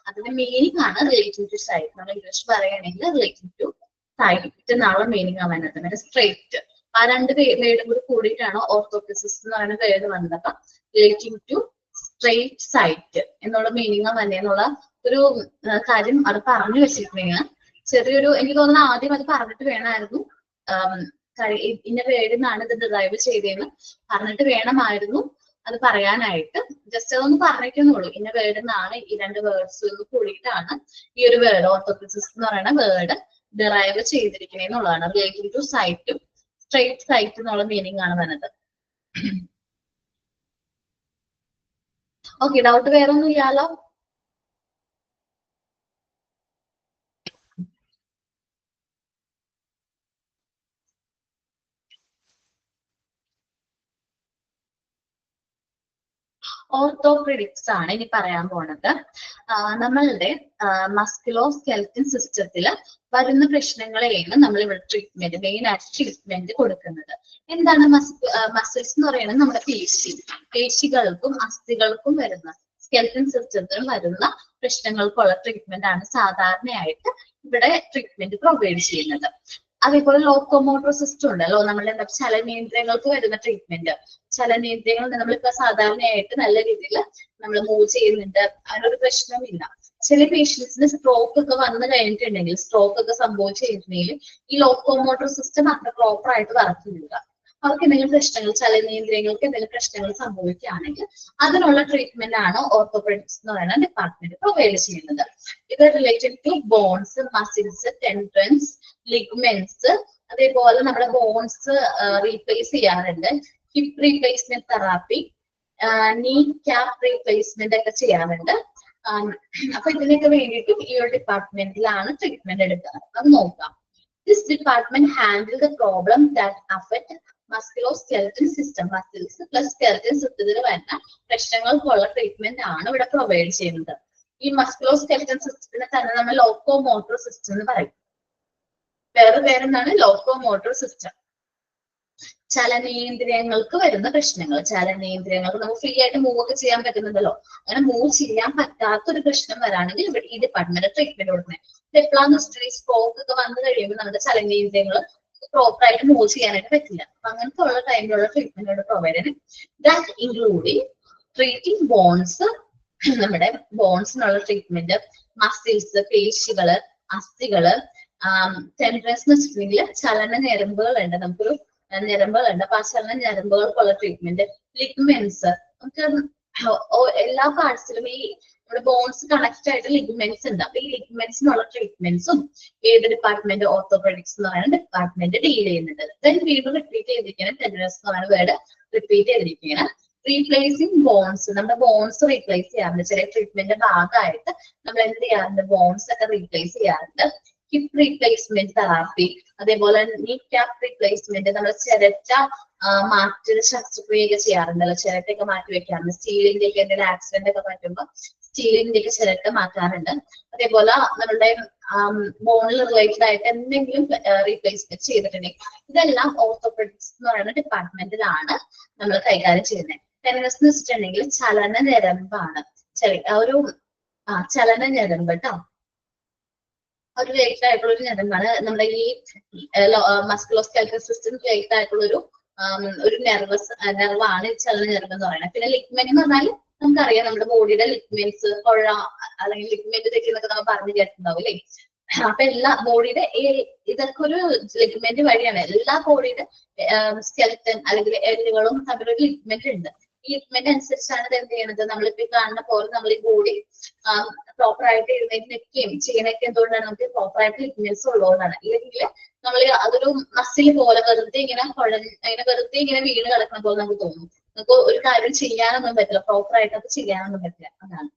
S1: അതിന്റെ മീനിങ് ആണ് റിലേറ്റിംഗ് ടു സൈറ്റ്. നമ്മൾ ഇംഗ്ലീഷ് പറയുകയാണെങ്കിൽ റിലേറ്റിംഗ് ടു സൈറ്റ് എന്നുള്ള മീനിങ് ആണ് വരുന്നത്. പിന്നെ സ്ട്രേറ്റ്, ആ രണ്ട് വേർഡും കൂടി കൂടിയിട്ടാണ് ഓർത്തോപ്റ്റസിസ് എന്ന് പറയുന്ന വേർഡ് വന്നത്. അപ്പൊ റിലേറ്റിംഗ് ടു സ്ട്രേറ്റ് സൈറ്റ് എന്നുള്ള മീനിങ് തന്നെ എന്നുള്ള ഒരു കാര്യം അത് പറഞ്ഞു വെച്ചിട്ടുണ്ടെങ്കിൽ ചെറിയൊരു, എനിക്ക് തോന്നുന്നു ആദ്യം അത് പറഞ്ഞിട്ട് വേണമായിരുന്നു ഇന്ന വേർഡിൽ നിന്നാണ് ഇത് ഡിറൈവ് ചെയ്തതെന്ന് പറഞ്ഞിട്ട് വേണമായിരുന്നു അത് പറയാനായിട്ട്. ജസ്റ്റ് അതൊന്ന് പറഞ്ഞിട്ടുന്നുള്ളൂ. ഇന്ന വേർഡിൽ നിന്നാണ് ഈ രണ്ട് വേർഡ്സ് കൂടിയിട്ടാണ് ഈ ഒരു വേർഡ് ഓർത്തോപ്റ്റസിസ് എന്ന് പറയുന്ന വേർഡ് ഡിറൈവ് ചെയ്തിരിക്കുന്നത് എന്നുള്ളതാണ്. റിലേറ്റിംഗ് ടു സൈറ്റും സ്ട്രേറ്റ് സൈറ്റ് എന്നുള്ള മീനിങ് ആണ് വരുന്നത്. ഓക്കെ, ഡൗട്ട് വേറെ ഒന്നും ഇല്ലാലോ? ഓർത്തോപെഡിക്സ് ആണ് ഇനി പറയാൻ പോണത്. നമ്മളുടെ മസ്കുലോ സ്കെൽറ്റൻ സിസ്റ്റത്തിൽ വരുന്ന പ്രശ്നങ്ങളെയാണ് നമ്മൾ ഇവിടെ ട്രീറ്റ്മെന്റ്, മെയിൻ ആയിട്ട് ട്രീറ്റ്മെന്റ് കൊടുക്കുന്നത്. എന്താണ് മസിൽസ് എന്ന് പറയുന്നത്? നമ്മുടെ പേശികൾക്കും അസ്ഥികൾക്കും വരുന്ന, സ്കെൽറ്റൻ സിസ്റ്റത്തിനും വരുന്ന പ്രശ്നങ്ങൾക്കുള്ള ട്രീറ്റ്മെന്റ് ആണ് സാധാരണയായിട്ട് ഇവിടെ ട്രീറ്റ്മെന്റ് പ്രൊവൈഡ് ചെയ്യുന്നത്. അതേപോലെ ലോക്കോമോട്ടർ സിസ്റ്റം ഉണ്ടല്ലോ, നമ്മുടെ എന്താ ചലനേന്ദ്രിയങ്ങൾക്ക് വരുന്ന ട്രീറ്റ്മെന്റ്. ചലനേന്ദ്രിയങ്ങൾ നമ്മളിപ്പോ സാധാരണയായിട്ട് നല്ല രീതിയിൽ നമ്മൾ മൂവ് ചെയ്യുന്നുണ്ട്, അതിനൊരു പ്രശ്നമില്ല. ചില പേഷ്യൻസിന് സ്ട്രോക്ക് ഒക്കെ വന്നു കഴിഞ്ഞിട്ടുണ്ടെങ്കിൽ, സ്ട്രോക്ക് ഒക്കെ സംഭവിച്ചു കഴിഞ്ഞിട്ടുണ്ടെങ്കിൽ ഈ ലോക്കോമോട്ടർ സിസ്റ്റം അത്ര പ്രോപ്പർ ആയിട്ട് വർക്ക് ചെയ്യുക. അവർക്ക് എന്തെങ്കിലും പ്രശ്നങ്ങൾ, ചലനേന്ദ്രിയങ്ങൾക്ക് എന്തെങ്കിലും പ്രശ്നങ്ങൾ സംഭവിക്കുകയാണെങ്കിൽ അതിനുള്ള ട്രീറ്റ്മെന്റ് ആണ് ഓർത്തോപെഡിക്സ് എന്ന് പറയുന്ന ഡിപ്പാർട്ട്മെന്റ് പ്രൊവൈഡ് ചെയ്യുന്നത്. ഇത് related to bones, muscles, tendons, ligaments, അതേപോലെ നമ്മുടെ ബോൺസ് റീപ്ലേസ് ചെയ്യാറുണ്ട്. Hip replacement therapy, knee cap replacement ഒക്കെ ചെയ്യാറുണ്ട്. അപ്പൊ ഇതിനൊക്കെ വേണ്ടിയിട്ട് ഈ ഒരു ഡിപ്പാർട്ട്മെന്റിലാണ് ട്രീറ്റ്മെന്റ് എടുക്കുക. അത് നോക്കാം. This department handle the problem that affect musculoskeletal system. Muscles plus skeleton സിസ്റ്റത്തിൽ വരുന്ന പ്രശ്നങ്ങൾക്കുള്ള ട്രീറ്റ്മെന്റ് ആണ് ഇവിടെ പ്രൊവൈഡ് ചെയ്യുന്നത്. ഈ മസ്കുലോസ്കെൽറ്റൻ സിസ്റ്റത്തിനെ തന്നെ നമ്മൾ ലോക്കോമോട്ടർ സിസ്റ്റം എന്ന് പറയും. വേറെ പേരെന്താണ്? Locomotor system. ചലനേന്ദ്രിയങ്ങൾക്ക് വരുന്ന പ്രശ്നങ്ങൾ, ചലനേന്ദ്രിയങ്ങൾക്ക് നമുക്ക് ഫ്രീ ആയിട്ട് മൂവ് ഒക്കെ ചെയ്യാൻ പറ്റുന്നുണ്ടല്ലോ, അങ്ങനെ മൂവ് ചെയ്യാൻ പറ്റാത്തൊരു പ്രശ്നം വരാണെങ്കിൽ ഇവിടെ ഈ ഡിപ്പാർട്ട്മെന്റ് ട്രീറ്റ്മെന്റ് കൊടുക്കുന്നത്. എപ്പോഴാന്ന് വെച്ചിട്ടുണ്ടെങ്കിൽ സ്ട്രോക്ക് ഒക്കെ വന്നു കഴിയുമ്പോൾ നമ്മുടെ ചലനേന്ദ്രിയങ്ങൾ പ്രോപ്പർ ആയിട്ട് മൂവ് ചെയ്യാനായിട്ട് പറ്റില്ല. അപ്പൊ അങ്ങനത്തെ ഉള്ള ടൈമിലുള്ള ട്രീറ്റ്മെന്റ് പ്രൊവൈഡ് ചെയ്യുന്നത്. ദാറ്റ് ഇൻക്ലൂഡിങ് ട്രീറ്റിംഗ് ബോൺസ്, നമ്മുടെ ബോൺസിനുള്ള ട്രീറ്റ്മെന്റ്, മസിൽസ്, പേശികള്, അസ്ഥികള്, ടെൻഡൻസ് എന്ന് വെച്ചിട്ടുണ്ടെങ്കിൽ ചലന ഞരമ്പുകളുണ്ട്, നമുക്കൊരു ഞരമ്പുകളുണ്ട്. അപ്പൊ ആ ചലന ഞരമ്പുകൾക്കുള്ള ട്രീറ്റ്മെന്റ്, ലിഗ്മെന്റ്സ്, നമുക്ക് എല്ലാ പാർട്സിലും ഈ നമ്മുടെ ബോൺസ് കണക്ട് ആയിട്ട് ലിഗ്മെന്റ്സ് ഉണ്ട്. അപ്പൊ ഈ ലിഗ്മെന്റ്സിനുള്ള ട്രീറ്റ്മെന്റ്സും ഏത് ഡിപ്പാർട്ട്മെന്റ്, ഓർത്തോപെഡിക്സ് എന്ന് പറയുന്ന ഡിപ്പാർട്ട്മെന്റ് ഡീൽ ചെയ്യുന്നുണ്ട്. ദെൻ വീണ്ടും റിപ്പീറ്റ് ചെയ്തിരിക്കണം, ടെൻഡൻസ് എന്ന് പറയുന്ന വേർഡ് റിപ്പീറ്റ് ചെയ്തിരിക്കുകയാണ്. റീപ്ലേസിങ് ബോൺസ്, നമ്മുടെ ബോൺസ് റീപ്ലേസ് ചെയ്യാറുണ്ട്. ചില ട്രീറ്റ്മെന്റ് ഭാഗമായിട്ട് നമ്മൾ എന്ത് ചെയ്യാറുണ്ട്? ബോൺസ് ഒക്കെ റീപ്ലേസ് ചെയ്യാറുണ്ട്. ഹിപ്പ് റീപ്ലേസ്മെന്റ് തെറാപ്പി, അതേപോലെ നീ ക്യാപ്പ് റീപ്ലേസ്മെന്റ്, നമ്മൾ ചിരട്ട മാറ്റി ശസ്ത്രക്രിയ ചെയ്യാറുണ്ടല്ലോ, ചിരട്ടയൊക്കെ മാറ്റി വെക്കാറുണ്ട്. സ്റ്റീലിന്റെ ഒക്കെ എന്തെങ്കിലും ആക്സിഡന്റ് ഒക്കെ പറ്റുമ്പോൾ സ്റ്റീലിന്റെ ഒക്കെ ചിരട്ട മാറ്റാറുണ്ട്. അതേപോലെ നമ്മളുടെ ബോണിൽ റിലേറ്റഡ് ആയിട്ട് എന്തെങ്കിലും റീപ്ലേസ്മെന്റ് ചെയ്തിട്ടുണ്ടെങ്കിൽ ഇതെല്ലാം ഓർത്തോപെഡിക്സ് എന്ന് പറയുന്ന ഡിപ്പാർട്ട്മെന്റിലാണ് നമ്മൾ കൈകാര്യം ചെയ്യുന്നത്. ടെൻഡൻസ് എന്ന് വെച്ചിട്ടുണ്ടെങ്കിൽ ചലന ഞരമ്പാണ്, ഒരു ചലന ഞരമ്പ് കേട്ടോ, ഒരു റിലേറ്റഡ് ആയിട്ടുള്ള ഒരു ഞരമ്പാണ്. നമ്മുടെ ഈ മസ്കുലോസ്കെൽറ്റൽ സിസ്റ്റം റിലേറ്റഡ് ആയിട്ടുള്ള ഒരു നെർവാണ് ചലന ഞരമ്പ് എന്ന് പറയുന്നത്. പിന്നെ ലിഗ്മെന്റ് എന്ന് പറഞ്ഞാൽ നമുക്കറിയാം, നമ്മുടെ ബോഡിയുടെ ലിഗ്മെന്റ്സ്, കൊഴ അല്ലെങ്കിൽ ലിഗ്മെന്റ് തെറ്റിന്നൊക്കെ നമ്മൾ പറഞ്ഞു കേട്ടിട്ടുണ്ടാവും അല്ലേ. അപ്പൊ എല്ലാ ബോഡിയുടെ ഇതൊക്കെ ഒരു ലിഗ്മെന്റ് വഴിയാണ്. എല്ലാ ബോഡിയുടെ സ്കെൽറ്റൻ അല്ലെങ്കിൽ എല്ലുകളും തമ്മിലൊരു ലിഗ്മെന്റ് ഉണ്ട്. ഈ ലിഗ്മെന്റ് അനുസരിച്ചാണ് ഇത് എന്ത് ചെയ്യണത്? നമ്മളിപ്പോ കാണുന്ന പോലെ നമ്മൾ ഈ ബോഡി പ്രോപ്പർ ആയിട്ട് എഴുന്നേറ്റ് ചെയ്യണൊക്കെ എന്തുകൊണ്ടാണ്? നമുക്ക് പ്രോപ്പർ ആയിട്ട് ലിഗ്മെന്റ്സ് ഉള്ളതുകൊണ്ടാണ്. ഇല്ലെങ്കിൽ നമ്മൾ അതൊരു മസിൽ പോലെ വെറുതെ ഇങ്ങനെ വെറുതെ ഇങ്ങനെ വീണ് കിടക്കുന്ന പോലെ നമുക്ക് തോന്നും. നമുക്ക് ഒരു കാര്യം ചെയ്യാനൊന്നും പറ്റില്ല, പ്രോപ്പർ ആയിട്ട് അത് ചെയ്യാനൊന്നും പറ്റില്ല. അതാണ്.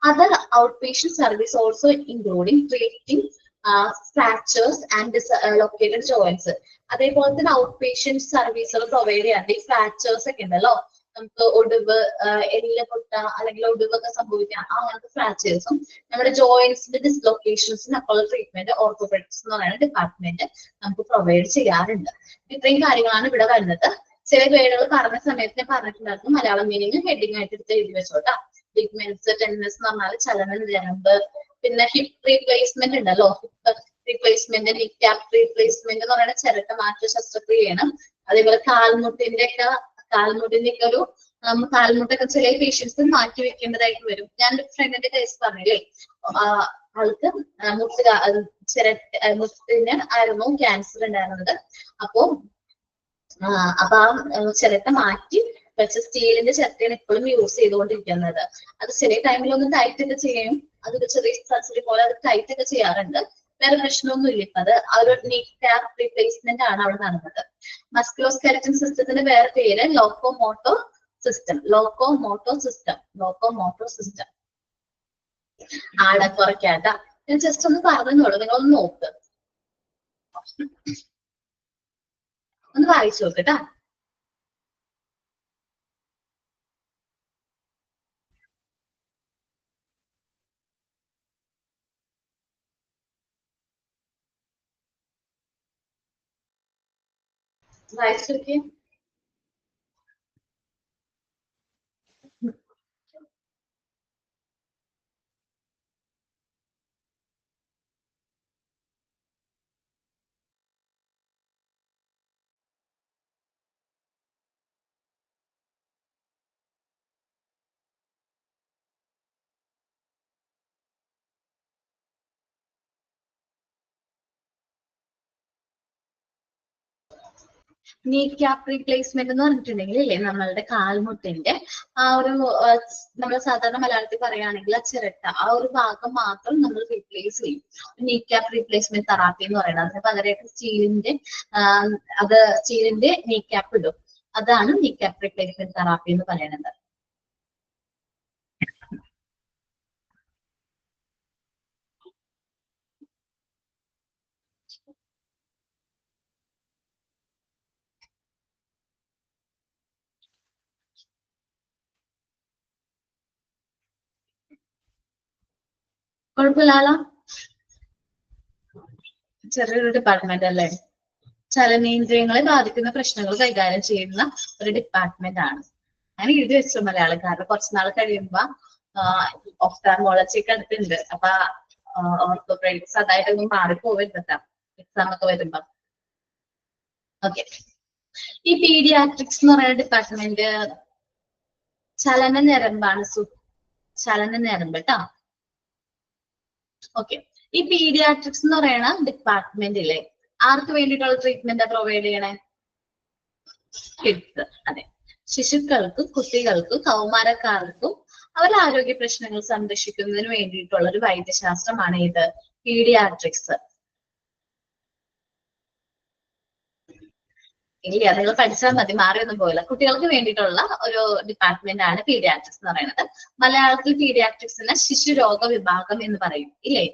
S1: Other out patient service also including treating fractures and dislocated joints. അതേപോലെ തന്നെ ഔട്ട് പേഷ്യന്റ് സർവീസുകൾ പ്രൊവൈഡ് ചെയ്യാറുണ്ട്. ഈ ഫ്രാക്ചേഴ്സ് ഒക്കെ ഉണ്ടല്ലോ, നമുക്ക് ഒടിവ്, എല്ല് പൊട്ട അല്ലെങ്കിൽ ഒടിവൊക്കെ സംഭവിക്കാം, അങ്ങനത്തെ ഫ്രാക്ചേഴ്സും നമ്മുടെ ജോയിന്റ്സിന്റെ ഡിസ്ലൊക്കേഷൻസിനൊക്കെ ഉള്ള ട്രീറ്റ്മെന്റ് ഓർത്തോപെഡിക്സ് എന്ന് പറയുന്ന ഡിപ്പാർട്ട്മെന്റ് നമുക്ക് പ്രൊവൈഡ് ചെയ്യാറുണ്ട്. ഇത്രയും കാര്യങ്ങളാണ് ഇവിടെ വരുന്നത്. ചില ഗ്രേഡുകൾ പറഞ്ഞ സമയത്ത് ഞാൻ പറഞ്ഞിട്ടുണ്ടായിരുന്നു, മലയാളം മീനിങ് ഹെഡിങ് ആയിട്ട് എടുത്ത് എഴുതി വെച്ചോട്ടാ. ലിഗ്മെന്റ്സ്, ടെൻഡൻസ് എന്ന് പറഞ്ഞാൽ ചലന ഞരമ്പ്, പിന്നെ ഹിപ്പ് റീപ്ലേസ്മെന്റ് ഉണ്ടല്ലോ, ഹിപ്പ് റീപ്ലേസ്മെന്റ്, നീ ക്യാപ്പ് റീപ്ലേസ്മെന്റ് എന്ന് പറയുന്ന ചിരട്ട മാറ്റ ശസ്ത്രക്രിയയാണ്. അതേപോലെ കാൽമുട്ടിന്റെ ഒക്കെ ഒരു കാൽമുട്ടൊക്കെ ചില പേഷ്യൻസ് മാറ്റി വെക്കേണ്ടതായിട്ട് വരും. ഞാൻ ഒരു ഫ്രണ്ടിന്റെ കേസ് പറഞ്ഞില്ലേ, ആൾക്ക് മുട്ടിന് ആയിരുന്നു ക്യാൻസർ ഉണ്ടായിരുന്നത്. അപ്പൊ ആ ചിരട്ട മാറ്റി വെച്ച സ്റ്റീലിന്റെ ചിരട്ടയാണ് ഇപ്പോഴും യൂസ് ചെയ്തുകൊണ്ടിരിക്കുന്നത്. അത് ചെറിയ ടൈമിലൊന്നും ടൈറ്റ് ഒക്കെ ചെയ്യും, അതൊക്കെ ചെറിയ സർജറി പോലെ അത് ടൈറ്റ് ഒക്കെ ചെയ്യാറുണ്ട്. വേറെ പ്രശ്നമൊന്നുമില്ല. ഇപ്പൊ അത് ആ ഒരു നീ ക്യാപ്പ് റീപ്ലേസ്മെന്റ് ആണ് അവിടെ നടന്നത്. മസ്കുലോസ്കെലറ്റൻ സിസ്റ്റത്തിന്റെ വേറെ പേര് ലോക്കോമോട്ടോ സിസ്റ്റം. ആടെ കുറയ്ക്കാട്ട. ഞാൻ ജസ്റ്റ് ഒന്ന് പറഞ്ഞോളൂ, നിങ്ങളൊന്ന് നോക്ക്, ഒന്ന് വായിച്ചു നോക്കട്ടാ. വായിച്ചു നോക്കിയേ. നീ ക്യാപ്പ് റീപ്ലേസ്മെന്റ് എന്ന് പറഞ്ഞിട്ടുണ്ടെങ്കിൽ ഇല്ലേ, നമ്മളുടെ കാൽമുട്ടിന്റെ ആ ഒരു നമ്മൾ സാധാരണ മലയാളത്തിൽ പറയുകയാണെങ്കിൽ ആ ചിരട്ട ആ ഒരു ഭാഗം മാത്രം നമ്മൾ റീപ്ലേസ് ചെയ്യും. നീ ക്യാപ്പ് റീപ്ലേസ്മെന്റ് തെറാപ്പി എന്ന് പറയുന്നത്. അതിന് പകരമായിട്ട് സ്റ്റീലിന്റെ നീ ക്യാപ്പ് ഇടും. അതാണ് നീ ക്യാപ്പ് റീപ്ലേസ്മെന്റ് തെറാപ്പി എന്ന് പറയുന്നത്. കുഴപ്പമില്ലാലോ, ചെറിയൊരു ഡിപ്പാർട്ട്മെന്റ് അല്ലേ. ചലനേന്ദ്രിയങ്ങളെ ബാധിക്കുന്ന പ്രശ്നങ്ങൾ കൈകാര്യം ചെയ്യുന്ന ഒരു ഡിപ്പാർട്ട്മെന്റ് ആണ്. ഞാൻ എഴുതി വെച്ചു മലയാളം, കാരണം കുറച്ചുനാൾ കഴിയുമ്പോ ഒഫ്താൽമോളജി ഒക്കെ അടുത്തുണ്ട്. അപ്പൊ ഓർത്തോപെഡിക്സ് അതായിട്ടൊന്നും മാറിപ്പോവരുതാ എക്സാം ഒക്കെ വരുമ്പോ. ഓക്കെ, ഈ പീഡിയാട്രിക്സ് എന്ന് പറയുന്ന ഡിപ്പാർട്ട്മെന്റ് ചലന ഞരമ്പാണ്, ചലന ഞരമ്പ് കേട്ടോ. ഓക്കെ, ഈ പീഡിയാട്രിക്സ് എന്ന് പറയുന്ന ഡിപ്പാർട്ട്മെന്റിലെ ആർക്ക് വേണ്ടിയിട്ടുള്ള ട്രീറ്റ്മെന്റ് പ്രൊവൈഡ് ചെയ്യണേ? കിഡ്സ്, അതെ, ശിശുക്കൾക്കും കുട്ടികൾക്കും കൗമാരക്കാർക്കും അവരുടെ ആരോഗ്യ പ്രശ്നങ്ങൾ സംരക്ഷിക്കുന്നതിന് വേണ്ടിയിട്ടുള്ള ഒരു വൈദ്യശാസ്ത്രമാണ് ഇത് പീഡിയാട്രിക്സ്. ഇല്ല, നിങ്ങൾ പഠിച്ചാൽ മതി, മാറിയൊന്നും പോയില്ല. കുട്ടികൾക്ക് വേണ്ടിയിട്ടുള്ള ഒരു ഡിപ്പാർട്ട്മെന്റ് ആണ് പീഡിയാട്രിക്സ് എന്ന് പറയുന്നത്. മലയാളത്തിൽ പീഡിയാട്രിക്സിന് ശിശുരോഗ വിഭാഗം എന്ന് പറയും, ഇല്ലേ?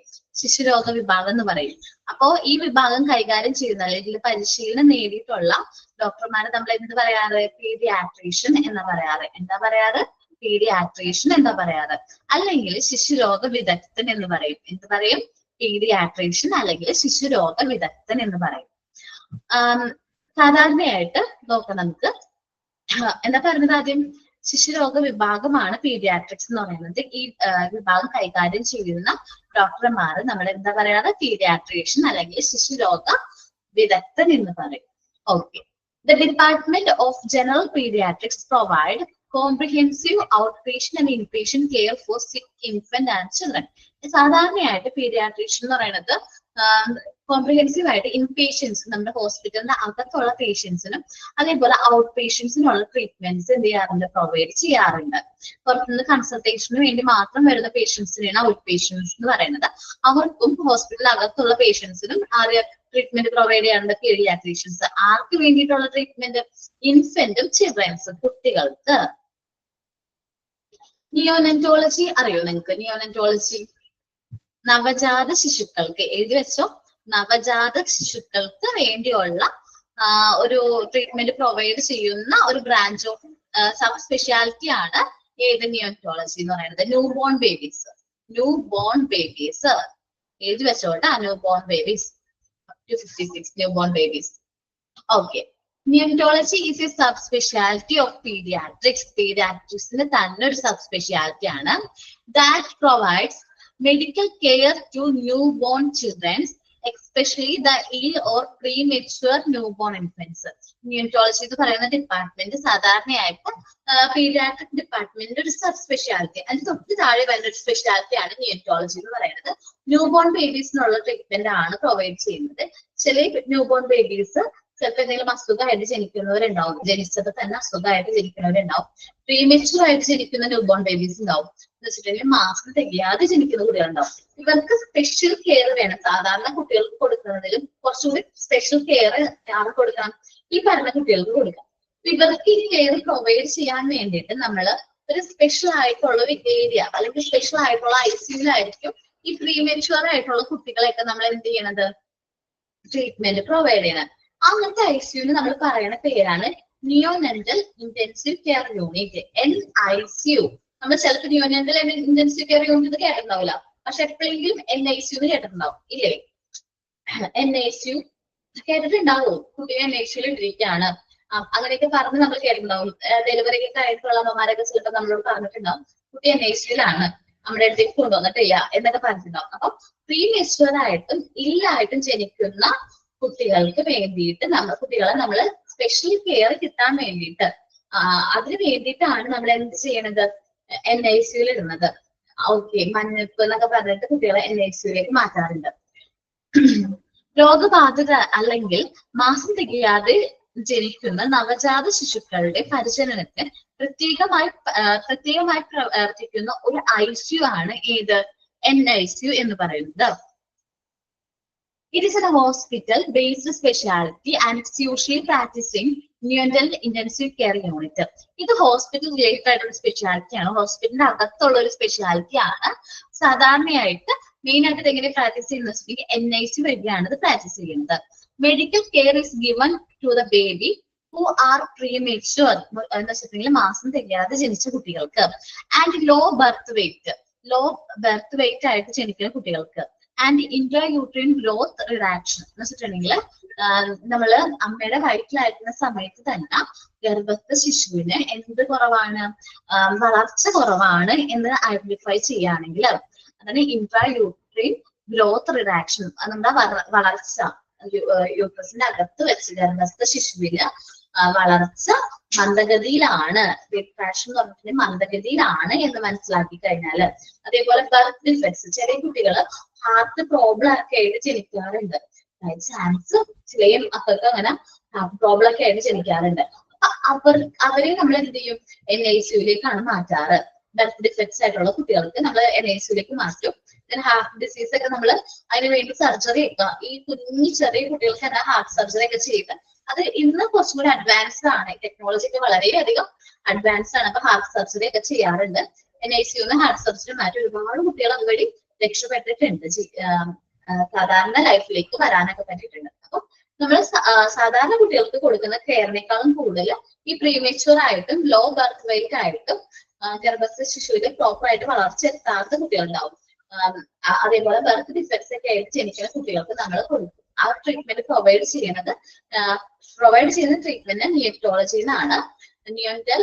S1: ശിശുരോഗ വിഭാഗം എന്ന് പറയും. അപ്പോ ഈ വിഭാഗം കൈകാര്യം ചെയ്യുന്ന അല്ലെങ്കിൽ പരിശീലനം നേടിയിട്ടുള്ള ഡോക്ടർമാരെ നമ്മൾ എന്ത് പറയാറ്? പീഡിയാട്രീഷ്യൻ എന്ന് പറയാറ്. എന്താ പറയാറ്? പീഡിയാട്രീഷ്യൻ എന്താ പറയാറ്? അല്ലെങ്കിൽ ശിശുരോഗ വിദഗ്ധൻ എന്ന് പറയും. എന്ത് പറയും? പീഡിയാട്രീഷ്യൻ അല്ലെങ്കിൽ ശിശുരോഗ വിദഗ്ധൻ എന്ന് പറയും. സാധാരണയായിട്ട് നോക്കാം നമുക്ക്. എന്താ പറഞ്ഞത് ആദ്യം? ശിശുരോഗ വിഭാഗമാണ് പീഡിയാട്രിക്സ് എന്ന് പറയുന്നത്. ഈ വിഭാഗം കൈകാര്യം ചെയ്യുന്ന ഡോക്ടർമാർ നമ്മൾ എന്താ പറയാറ്? പീഡിയാട്രീഷ്യൻ അല്ലെങ്കിൽ ശിശുരോഗ വിദഗ്ധൻ എന്ന് പറയും. Okay, the department of general paediatrics provide comprehensive outpatient and inpatient care for sick infant and children. സാധാരണയായിട്ട് പീഡിയാട്രീഷ്യൻ എന്ന് പറയുന്നത് കോംപ്രിഹെൻസീവ് ആയിട്ട് ഇൻപേഷ്യൻസ്, നമ്മുടെ ഹോസ്പിറ്റലിന്റെ അകത്തുള്ള പേഷ്യൻസിനും അതേപോലെ ഔട്ട് പേഷ്യൻസിനുള്ള ട്രീറ്റ്മെന്റ്സ് എന്ത് ചെയ്യാറുണ്ട്? പ്രൊവൈഡ് ചെയ്യാറുണ്ട്. പുറത്തുനിന്ന് കൺസൾട്ടേഷന് വേണ്ടി മാത്രം വരുന്ന പേഷ്യൻസിനെയാണ് ഔട്ട് പേഷ്യൻസ് എന്ന് പറയുന്നത്. അവർക്കും ഹോസ്പിറ്റലിൽ അകത്തുള്ള പേഷ്യൻസിനും ട്രീറ്റ്മെന്റ് പ്രൊവൈഡ് ചെയ്യാറുണ്ട് പീഡിയാട്രീഷ്യൻസ്. ആർക്ക് വേണ്ടിയിട്ടുള്ള ട്രീറ്റ്മെന്റ്? ഇൻഫന്റും ചിൽഡ്രൻസും, കുട്ടികൾക്ക്. നിയോനെറ്റോളജി അറിയോ നിങ്ങൾക്ക്? നിയോനെറ്റോളജി നവജാത ശിശുക്കൾക്ക്, എഴുതി വെച്ചോ, നവജാത ശിശുക്കൾക്ക് വേണ്ടിയുള്ള ഒരു ട്രീറ്റ്മെന്റ് പ്രൊവൈഡ് ചെയ്യുന്ന ഒരു ബ്രാഞ്ച് ഓഫ് സബ് സ്പെഷ്യാലിറ്റി ആണ് ഏത് നിയോനറ്റോളജി എന്ന് പറയുന്നത്. ന്യൂ ബോൺ ബേബീസ് എഴുതി വെച്ചോട്ടെ. New born babies up to 56 newborn babies. Okay. Neonatology is a subspecialty of pediatrics. Pediatricsന് തന്നെ ഒരു subspecialty ആണ്. That provides medical care to newborn children, especially the ill or premature newborn infants. Neonatology എന്ന് പറയുന്ന ഡിപ്പാർട്ട്മെന്റ് സാധാരണയായിട്ട് പീഡിയാട്രിക് ഡിപ്പാർട്ട്മെന്റിന്റെ ഒരു സബ് സ്പെഷ്യാലിറ്റി, അതിന് തൊട്ട് താഴെ വരുന്ന ഒരു സ്പെഷ്യാലിറ്റി ആണ് നിയോനറ്റോളജി എന്ന് പറയുന്നത്. ന്യൂബോൺ ബേബീസിനുള്ള ട്രീറ്റ്മെന്റ് ആണ് പ്രൊവൈഡ് ചെയ്യുന്നത്. ചില ന്യൂബോൺ ബേബീസ് ചിലപ്പോൾ എന്തെങ്കിലും അസുഖമായിട്ട് ജനിക്കുന്നവരുണ്ടാവും, ജനിച്ചത് തന്നെ അസുഖമായിട്ട് ജനിക്കുന്നവരുണ്ടാവും. പ്രീമെച്യൂർ ആയിട്ട് ജനിക്കുന്ന ന്യൂബോൺ ബേബീസ് ഉണ്ടാവും. എന്ന് വെച്ചിട്ടുണ്ടെങ്കിൽ മാസം തികയാതെ ജനിക്കുന്ന കുട്ടികളുണ്ടാവും. ഇവർക്ക് സ്പെഷ്യൽ കെയർ വേണം. സാധാരണ കുട്ടികൾക്ക് കൊടുക്കുന്നതിലും കുറച്ചുകൂടി സ്പെഷ്യൽ കെയർ ആണ് കൊടുക്കണം ഈ പറഞ്ഞ കുട്ടികൾക്ക് കൊടുക്കാം. ഇവർക്ക് ഈ കെയർ പ്രൊവൈഡ് ചെയ്യാൻ വേണ്ടിയിട്ട് നമ്മൾ ഒരു സ്പെഷ്യൽ ആയിട്ടുള്ള ഒരു ഏരിയ അല്ലെങ്കിൽ സ്പെഷ്യൽ ആയിട്ടുള്ള ICUലായിരിക്കും ഈ പ്രീമെച്യൂർ ആയിട്ടുള്ള കുട്ടികളെയൊക്കെ നമ്മൾ എന്ത് ചെയ്യണത്, ട്രീറ്റ്മെന്റ് പ്രൊവൈഡ് ചെയ്യണം. അങ്ങനത്തെ ICUന് നമ്മൾ പറയുന്ന പേരാണ് നിയോനെന്റൽ ഇന്റൻസീവ് കെയർ യൂണിറ്റ്, NICU. നമ്മൾ ചിലപ്പോൾ നിയോനെന്റൽ ഇന്റൻസീവ് കെയർ യൂണിറ്റ് കേട്ടിട്ടുണ്ടാവില്ല, പക്ഷെ എപ്പോഴെങ്കിലും NICU കേട്ടിട്ടുണ്ടാവും ഇല്ലേ? NICU കേട്ടിട്ടുണ്ടാവും. കുട്ടിയെ NICUൽ ഇട്ടിരിക്കുകയാണ് അങ്ങനെയൊക്കെ പറഞ്ഞ് നമ്മൾ കേട്ടിട്ടുണ്ടാവും. ഡെലിവറി ഒക്കെ ആയിട്ടുള്ള അമ്മമാരൊക്കെ ചിലപ്പോൾ നമ്മളോട് പറഞ്ഞിട്ടുണ്ടാവും കുട്ടി NICUലാണ്, നമ്മുടെ അടുത്തേക്ക് കൊണ്ടുവന്നിട്ടില്ല എന്നൊക്കെ പറഞ്ഞിട്ടുണ്ടാവും. അപ്പൊ പ്രീമെച്യൂർ ആയിട്ടും ഇല്ലായിട്ടും ജനിക്കുന്ന കുട്ടികൾക്ക് വേണ്ടിയിട്ട് കുട്ടികളെ നമ്മൾ സ്പെഷ്യൽ കെയർ കിട്ടാൻ വേണ്ടിയിട്ട് അതിന് വേണ്ടിയിട്ടാണ് നമ്മൾ എന്ത് ചെയ്യണത്, NICUൽ ഇടുന്നത്. ഓക്കെ, മഞ്ഞപ്പ് എന്നൊക്കെ പറഞ്ഞിട്ട് കുട്ടികളെ NICUലേക്ക് മാറ്റാറുണ്ട്. രോഗബാധിത അല്ലെങ്കിൽ മാസം തികയാതെ ജനിക്കുന്ന നവജാത ശിശുക്കളുടെ പരിചരണത്തിന് പ്രത്യേകമായി പ്രവർത്തിക്കുന്ന ഒരു ICU ആണ് ഏത്, NICU എന്ന് പറയുന്നത്. It is a hospital-based specialty and it's usually practicing neonatal intensive care unit. ഇത് ഹോസ്പിറ്റൽ റിലേറ്റഡ് ആയിട്ടുള്ള സ്പെഷ്യാലിറ്റി ആണ്. ഹോസ്പിറ്റലിന്റെ അകത്തുള്ള ഒരു സ്പെഷ്യാലിറ്റി ആണ്. സാധാരണയായിട്ട് മെയിൻ ആയിട്ട് എങ്ങനെ പ്രാക്ടീസ് ചെയ്യുന്ന NICU വഴിയാണ് ഇത് പ്രാക്ടീസ് ചെയ്യുന്നത്. Medical care is given to the baby who are premature എന്ന് വെച്ചിട്ടുണ്ടെങ്കിൽ മാസം തികയാതെ ജനിച്ച കുട്ടികൾക്ക്, ആൻഡ് ലോ ബർത്ത് വെയിറ്റ് ആയിട്ട് ജനിക്കുന്ന കുട്ടികൾക്ക്, ആൻഡ് ഇൻട്രായൂട്രൈൻ ഗ്രോത്ത് റിഡക്ഷൻ എന്ന് വെച്ചിട്ടുണ്ടെങ്കിൽ നമ്മള് അമ്മയുടെ വയറ്റിലായിരിക്കുന്ന സമയത്ത് തന്നെ ഗർഭസ്ഥ ശിശുവിന് എന്ത് കുറവാണ്, വളർച്ച കുറവാണ് എന്ന് ഐഡന്റിഫൈ ചെയ്യുകയാണെങ്കിൽ അതാണ് ഇൻട്രായൂട്രൈൻ ഗ്രോത്ത് റിഡക്ഷൻ. നമ്മുടെ വളർച്ച യൂട്രസിന്റെ അകത്ത് വെച്ച് ഗർഭസ്ഥ ശിശുവിന് വളർച്ച മന്ദഗതിയിലാണ്, റിട്രാക്ഷൻ എന്ന് പറഞ്ഞിട്ടുണ്ടെങ്കിൽ മന്ദഗതിയിലാണ് എന്ന് മനസ്സിലാക്കി കഴിഞ്ഞാല്. അതേപോലെ ബർത്ത് ഡിഫെക്ട്സ്, ചെറിയ കുട്ടികള് ഹാർട്ട് പ്രോബ്ലം ഒക്കെ ആയിട്ട് ജനിക്കാറുണ്ട്. ചാൻസ് ചിലയും മക്കൾക്ക് അങ്ങനെ ഹാർട്ട് പ്രോബ്ലം ഒക്കെ ആയിട്ട് ജനിക്കാറുണ്ട്. അവരെ നമ്മൾ എന്ത് ചെയ്യും, NICUലേക്കാണ് മാറ്റാറ്. ബർത്ത് ഡിഫെക്ട്സ് ആയിട്ടുള്ള കുട്ടികൾക്ക് നമ്മൾ NICUലേക്ക് മാറ്റും. ഹാർട്ട് ഡിസീസ് ഒക്കെ നമ്മൾ അതിന് വേണ്ടി സർജറി ഒക്കെ, ഈ കുഞ്ഞു ചെറിയ കുട്ടികൾക്ക് തന്നെ ഹാർട്ട് സർജറി ഒക്കെ ചെയ്ത് അത് ഇന്ന് കുറച്ചും കൂടി അഡ്വാൻസ്ഡ് ആണ്. ടെക്നോളജി ഒക്കെ വളരെയധികം അഡ്വാൻസ്ഡ് ആണ്. അപ്പൊ ഹാർട്ട് സർജറി ഒക്കെ ചെയ്യാറുണ്ട്. NICUന്ന് ഹാർട്ട് സർജറി മാറ്റി ഒരുപാട് കുട്ടികൾ അതുവഴി രക്ഷപ്പെട്ടിട്ടുണ്ട്, സാധാരണ ലൈഫിലേക്ക് വരാനൊക്കെ പറ്റിയിട്ടുണ്ട്. അപ്പൊ നമ്മൾ സാധാരണ കുട്ടികൾക്ക് കൊടുക്കുന്ന കെയറിനേക്കാളും കൂടുതൽ ഈ പ്രീമെച്യൂർ ആയിട്ടും ലോ ബർത്ത് വെയിറ്റ് ആയിട്ടും ഗർഭസ്ഥ ശിശുവിന്റെ പ്രോപ്പർ ആയിട്ട് വളർച്ച എത്താത്ത കുട്ടികളുണ്ടാവും. അതേപോലെ ബർത്ത് ഡിഫെക്ട്സ് ഒക്കെ ആയിട്ട് ജനിക്കുന്ന കുട്ടികൾക്ക് നമ്മൾ കൊടുക്കും. ആ ട്രീറ്റ്മെന്റ് പ്രൊവൈഡ് ചെയ്യുന്ന ട്രീറ്റ്മെന്റ് നിയോനറ്റോളജിയിലാണ്. നിയോനറ്റൽ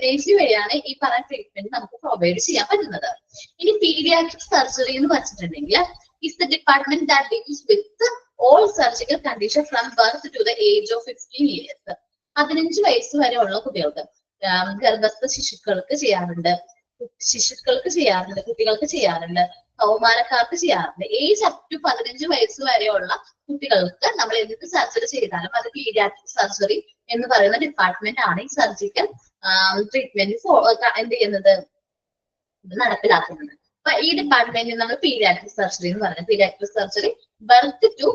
S1: NICU വഴിയാണ് ഈ പറഞ്ഞ ട്രീറ്റ്മെന്റ് നമുക്ക് പ്രൊവൈഡ് ചെയ്യാൻ പറ്റുന്നത്. ഇനി പീഡിയാട്രിക് സർജറി എന്ന് വെച്ചിട്ടുണ്ടെങ്കിൽ is the department that deals with all surgical conditions from birth to the age of 15 years. 15 വയസ്സ് വരെയുള്ള കുട്ടികൾക്ക്, ഗർഭസ്ഥ ശിശുക്കൾക്ക് ചെയ്യാറുണ്ട്, കുട്ടികൾക്ക് ചെയ്യാറുണ്ട്, കൗമാരക്കാർക്ക് ചെയ്യാറുണ്ട്. ഏജ് അപ് ടു 15 വയസ്സ് വരെയുള്ള കുട്ടികൾക്ക് നമ്മൾ എന്ത് സർജറി ചെയ്താലും അത് പീഡിയാട്രിക് സർജറി എന്ന് പറയുന്ന ഡിപ്പാർട്ട്മെന്റ് ആണ് ഈ സർജിക്കൽ ട്രീറ്റ്മെന്റ് എന്ത് ചെയ്യുന്നത്, നടപ്പിലാക്കുന്നത്. അപ്പൊ ഈ ഡിപ്പാർട്ട്മെന്റിൽ നമ്മൾ പീഡിയാട്രിക് സർജറി എന്ന് പറയുന്നത്, paediatric surgery birth to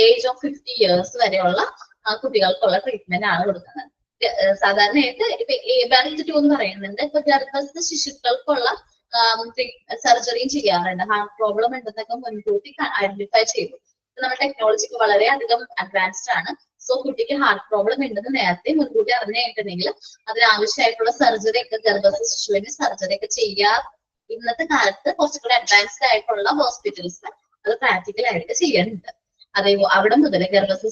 S1: age of 50 years വരെയുള്ള കുട്ടികൾക്കുള്ള ട്രീറ്റ്മെന്റ് ആണ് കൊടുക്കുന്നത്. സാധാരണയായിട്ട് ഇപ്പൊ ബർത്ത് ടു എന്ന് പറയുന്നുണ്ട്. ഇപ്പൊ ഗർഭസ്ഥ ശിശുക്കൾക്കുള്ള സർജറിയും ചെയ്യാറുണ്ട്. ഹാർട്ട് പ്രോബ്ലം ഉണ്ടെന്നൊക്കെ മുൻകൂട്ടി ഐഡന്റിഫൈ ചെയ്തു നമ്മുടെ ടെക്നോളജിക്ക് വളരെയധികം അഡ്വാൻസ്ഡ് ആണ്. സോ കുട്ടിക്ക് ഹാർട്ട് പ്രോബ്ലം ഉണ്ടെന്ന് നേരത്തെ മുൻകൂട്ടി അറിഞ്ഞു കഴിഞ്ഞിട്ടുണ്ടെങ്കിൽ അതിനാവശ്യമായിട്ടുള്ള സർജറി ഒക്കെ ഗർഭസ്ഥ ശിശുവിന് സർജറി ഒക്കെ ചെയ്യാൻ ഇന്നത്തെ കാലത്ത് കുറച്ചുകൂടി അഡ്വാൻസ്ഡ് ആയിട്ടുള്ള ഹോസ്പിറ്റൽസ് അത് പ്രാക്ടിക്കൽ ആയിട്ട് ചെയ്യാനുണ്ട്. അതേ അവിടെ മുതൽ ഗർഭസ്ഥ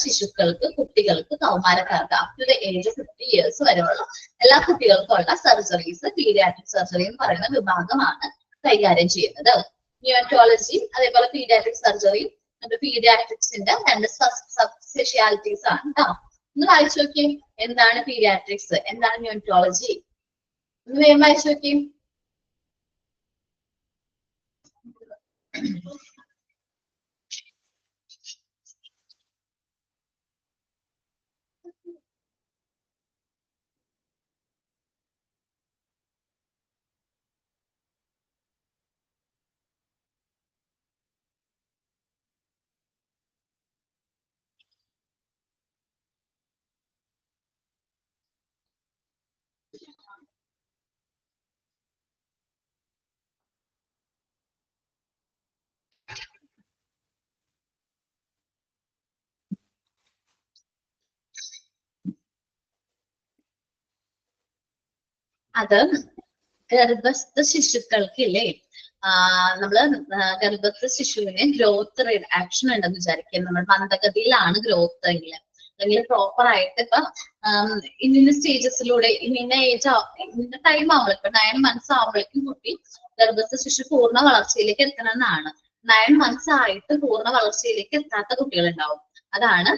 S1: ശിശുക്കൾക്ക് കുട്ടികൾക്ക് കൗമാരക്കാർക്ക് up to the age 50 years വരെയുള്ള എല്ലാ കുട്ടികൾക്കുള്ള സർജറീസ് പീഡിയാട്രിക് സർജറി എന്ന് പറയുന്ന വിഭാഗമാണ് കൈകാര്യം ചെയ്യുന്നത്. ന്യൂറോളജി അതേപോലെ പീഡിയാട്രിക് സർജറി പീഡിയാട്രിക്സിന്റെ 2 സബ് സ്പെഷ്യാലിറ്റീസ് ആണ് കേട്ടോ. ഒന്ന് വായിച്ചു നോക്കി എന്താണ് പീഡിയാട്രിക്സ്, എന്താണ് ന്യൂറോളജി, ഒന്ന് വേഗം വായിച്ചു നോക്കി. അത് ഗർഭസ്ഥ ശിശുക്കൾക്കില്ലേ നമ്മള് ഗർഭസ്ഥ ശിശുവിന് ഗ്രോത്ത് റിഡക്ഷൻ ഉണ്ടെന്ന് വിചാരിക്കുക. നമ്മൾ മന്ദഗതിയിലാണ് ഗ്രോത്ത് എങ്കിൽ അല്ലെങ്കിൽ പ്രോപ്പർ ആയിട്ട് ഇപ്പൊ ഇന്ന സ്റ്റേജസിലൂടെ ഇന്ന ഏജ് ഇന്ന ടൈം ആവുമ്പോൾ ഇപ്പൊ 9 months ആവുമ്പോഴേക്കും കുട്ടി ഗർഭസ്ഥ ശിശു പൂർണ്ണ വളർച്ചയിലേക്ക് എത്തണമെന്നാണ്. 9 months ആയിട്ട് പൂർണ്ണ വളർച്ചയിലേക്ക് എത്താത്ത കുട്ടികളുണ്ടാവും. അതാണ്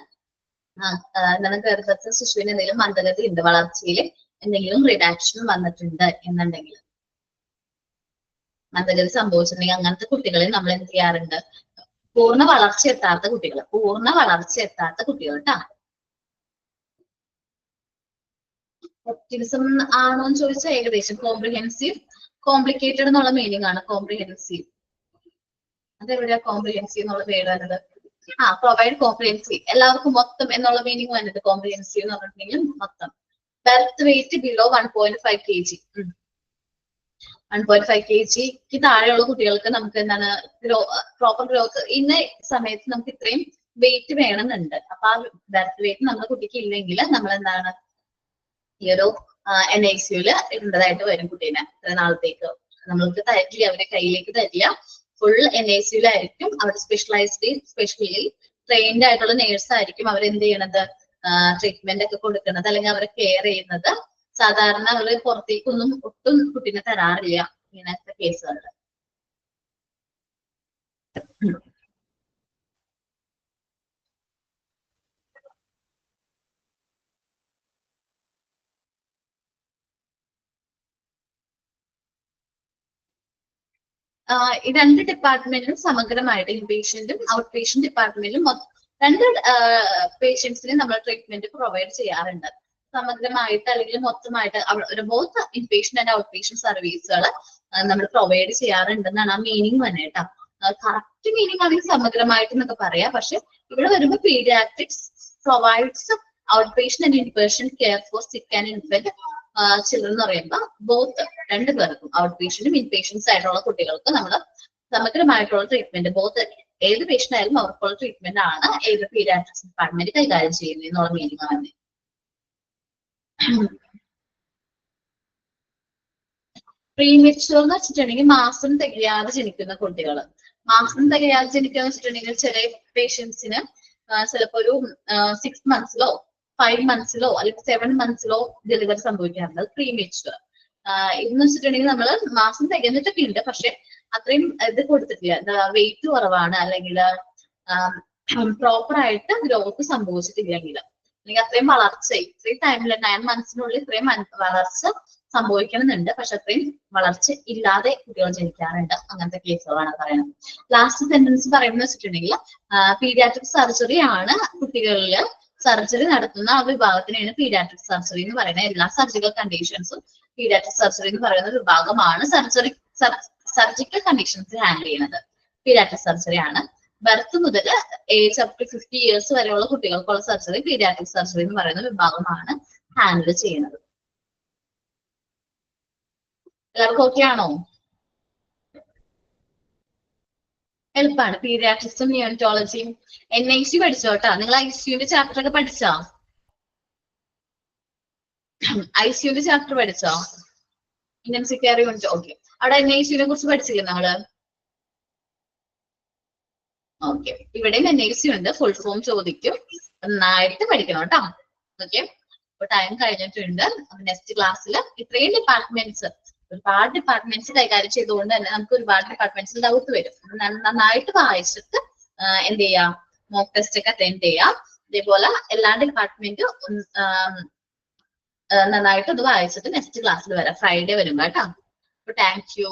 S1: എന്താണ് ഗർഭസ്ഥ ശിശുവിന് എന്തെങ്കിലും മന്ദഗതി ഉണ്ട്, വളർച്ചയിൽ എന്തെങ്കിലും റിഡക്ഷൻ വന്നിട്ടുണ്ട് എന്നുണ്ടെങ്കിൽ, മന്ദഗതി സംഭവിച്ചിട്ടുണ്ടെങ്കിൽ അങ്ങനത്തെ കുട്ടികളെ നമ്മൾ എന്ത് ചെയ്യാറുണ്ട്, പൂർണ്ണ വളർച്ച എത്താത്ത കുട്ടികൾ കേട്ടാ. ഓപ്റ്റിമിസം ആണോ എന്ന് ചോദിച്ചാൽ ഏകദേശം കോംപ്രിഹെൻസീവ്, കോംപ്ലിക്കേറ്റഡ് എന്നുള്ള മീനിങ് ആണ് കോംപ്രിഹെൻസീവ്. അതെവിടെയാ കോംപ്രിഹെൻസീവ് എന്നുള്ള പേര് വരുന്നത്? പ്രൊവൈഡ് കോംപ്രിഹെൻസീവ്, എല്ലാവർക്കും മൊത്തം എന്നുള്ള മീനിങ് വന്നിട്ട് കോംപ്രിഹെൻസീവ് എന്ന് പറഞ്ഞിട്ടുണ്ടെങ്കിൽ മൊത്തം. ബെർത്ത് വെയിറ്റ് ബിലോ 1.5 kg, 1.5 kgക്ക് താഴെയുള്ള കുട്ടികൾക്ക് നമുക്ക് എന്താണ് പ്രോപ്പർ ഗ്രോത്ത് ഇന്ന സമയത്ത് നമുക്ക് ഇത്രയും വെയിറ്റ് വേണമെന്നുണ്ട്. അപ്പൊ ആ ബെർത്ത് വെയിറ്റ് നമ്മുടെ കുട്ടിക്ക് ഇല്ലെങ്കിൽ നമ്മൾ എന്താണ് ഈ ഒരു NICUല് ഇടേണ്ടതായിട്ട് വരും കുട്ടീനെ. ഇത്ര നാളത്തേക്ക് നമ്മൾക്ക് തരില്ല, അവരുടെ കയ്യിലേക്ക് തരില്ല. ഫുൾ NICUലായിരിക്കും. അവിടെ സ്പെഷ്യലി ട്രെയിൻഡ് ആയിട്ടുള്ള നേഴ്സ് ആയിരിക്കും അവരെന്ത് ചെയ്യണത്, ട്രീറ്റ്മെന്റ് ഒക്കെ കൊടുക്കുന്നത് അല്ലെങ്കിൽ അവരെ കെയർ ചെയ്യുന്നത്. സാധാരണ അവർ പുറത്തേക്കൊന്നും ഒട്ടും കുട്ടീനെ തരാറില്ല ഇങ്ങനത്തെ കേസുകളിൽ. ഈ 2 ഡിപ്പാർട്ട്മെന്റിലും സമഗ്രമായിട്ട് ഇൻപേഷ്യന്റും ഔട്ട് പേഷ്യന്റ് ഡിപ്പാർട്ട്മെന്റിലും 2 പേഷ്യൻസിന് നമ്മൾ ട്രീറ്റ്മെന്റ് പ്രൊവൈഡ് ചെയ്യാറുണ്ട്. സമഗ്രമായിട്ട് അല്ലെങ്കിൽ മൊത്തമായിട്ട് ഒരു both inpatient and out patient സർവീസുകൾ നമ്മൾ പ്രൊവൈഡ് ചെയ്യാറുണ്ടെന്നാണ് ആ മീനിങ് തന്നെ കേട്ടോ. കറക്റ്റ് മീനിങ് ആണെങ്കിൽ സമഗ്രമായിട്ട് എന്നൊക്കെ പറയാം. പക്ഷെ ഇവിടെ വരുമ്പോൾ paediatrics provides out patient and inpatient care for sick and infant children എന്ന് പറയുമ്പോൾ ബോത്ത് 2 പേർക്കും ഔട്ട് പേഷ്യന്റും ഇൻപേഷ്യൻസ് ആയിട്ടുള്ള കുട്ടികൾക്ക് നമ്മൾ സമഗ്രമായിട്ടുള്ള ട്രീറ്റ്മെന്റ് ബോത്ത് ഏത് പേഷ്യന്റ് ആയാലും അവർക്കുള്ള ട്രീറ്റ്മെന്റ് ആണ് ഏത് പീഡിയാട്രിക്സ് ഡിപ്പാർട്ട്മെന്റ് കൈകാര്യം ചെയ്യുന്നത് എന്നുള്ള മീനിങ് ആണ്. പ്രീമെച്യൂർ എന്ന് വെച്ചിട്ടുണ്ടെങ്കിൽ മാസം തികയാതെ ജനിക്കുന്ന കുട്ടികൾ. മാസം തികയാതെ ജനിക്കുക വെച്ചിട്ടുണ്ടെങ്കിൽ ചില പേഷ്യൻസിന് ചിലപ്പോ ഒരു 6 monthsലോ 5 monthsലോ അല്ലെങ്കിൽ 7 monthsലോ ഡെലിവറി സംഭവിക്കാറുണ്ട്. പ്രീമെച്യൂർ ഇതെന്ന് വെച്ചിട്ടുണ്ടെങ്കിൽ നമ്മൾ മാസം തികഞ്ഞിട്ടൊക്കെ ഉണ്ട്, പക്ഷെ അത്രയും ഇത് കൊടുത്തിട്ടില്ല, വെയിറ്റ് കുറവാണ് അല്ലെങ്കിൽ പ്രോപ്പർ ആയിട്ട് ഗ്രോത്ത് സംഭവിച്ചിട്ടില്ലെങ്കിൽ അല്ലെങ്കിൽ അത്രയും വളർച്ച ഇത്രയും ടൈമിൽ 9 monthsനുള്ളിൽ ഇത്രയും വളർച്ച സംഭവിക്കണമെന്നുണ്ട്, പക്ഷെ അത്രയും വളർച്ച ഇല്ലാതെ കുട്ടികൾ ജനിക്കാറുണ്ട്. അങ്ങനത്തെ കേസുകളാണ് പറയുന്നത്. ലാസ്റ്റ് സെന്റൻസ് പറയുന്നത് വെച്ചിട്ടുണ്ടെങ്കിൽ പീഡിയാട്രിക് സർജറി ആണ് കുട്ടികളിൽ സർജറി നടത്തുന്ന ആ വിഭാഗത്തിനാണ് പീഡിയാട്രിക് സർജറി എന്ന് പറയുന്നത്. എല്ലാ സർജിക്കൽ കണ്ടീഷൻസും പീഡിയാട്രിക് സർജറി എന്ന് പറയുന്ന വിഭാഗമാണ് സർജിക്കൽ കണ്ടീഷൻസ് ഹാൻഡിൽ ചെയ്യുന്നത്. പീഡിയാട്രിക് സർജറി ആണ്. ബർത്ത് മുതൽ ഏജ് അപ് ടു 50 years വരെയുള്ള കുട്ടികൾക്കുള്ള സർജറി പീഡിയാട്രിക് സർജറി എന്ന് പറയുന്ന വിഭാഗമാണ് ഹാൻഡിൽ ചെയ്യുന്നത്. എല്ലാവർക്കും ഓക്കെ ആണോ? എളുപ്പമാണ്. പീഡിയാട്രിക്സും നിയോണറ്റോളജിയും NIC പഠിച്ചോട്ടാ. നിങ്ങൾ ICUന്റെ ചാപ്റ്റർ ഒക്കെ പഠിച്ചോ? ICUന്റെ ചാപ്റ്റർ പഠിച്ചോ? Intensive care unit. ഓക്കെ, അവിടെ NICനെ കുറിച്ച് പഠിച്ചില്ലേ നമ്മള്? ഓക്കെ, ഇവിടെയും NIC ഉണ്ട്. ഫുൾ ഫോം ചോദിക്കും, നന്നായിട്ട് പഠിക്കണം കേട്ടോ. ഓക്കെ, ഇപ്പൊ ടൈം കഴിഞ്ഞിട്ടുണ്ട്. നെക്സ്റ്റ് ക്ലാസ്സിൽ ഇത്രയും ഡിപ്പാർട്ട്മെന്റ്സ്, ഒരുപാട് ഡിപ്പാർട്ട്മെന്റ്സ് കൈകാര്യം ചെയ്തുകൊണ്ട് തന്നെ നമുക്ക് ഒരുപാട് ഡിപ്പാർട്ട്മെന്റ്സിൽ ഡൗട്ട് വരും. നന്നായിട്ട് വായിച്ചിട്ട് എന്ത് ചെയ്യാം, മോക്ക് ടെസ്റ്റ് ഒക്കെ അറ്റൻഡ് ചെയ്യാം. ഇതേപോലെ എല്ലാ ഡിപ്പാർട്ട്മെന്റും നന്നായിട്ട് അത് വായിച്ചിട്ട് നെക്സ്റ്റ് ക്ലാസ്സിൽ വരാം, ഫ്രൈഡേ വരും കേട്ടോ. അപ്പൊ താങ്ക് യു.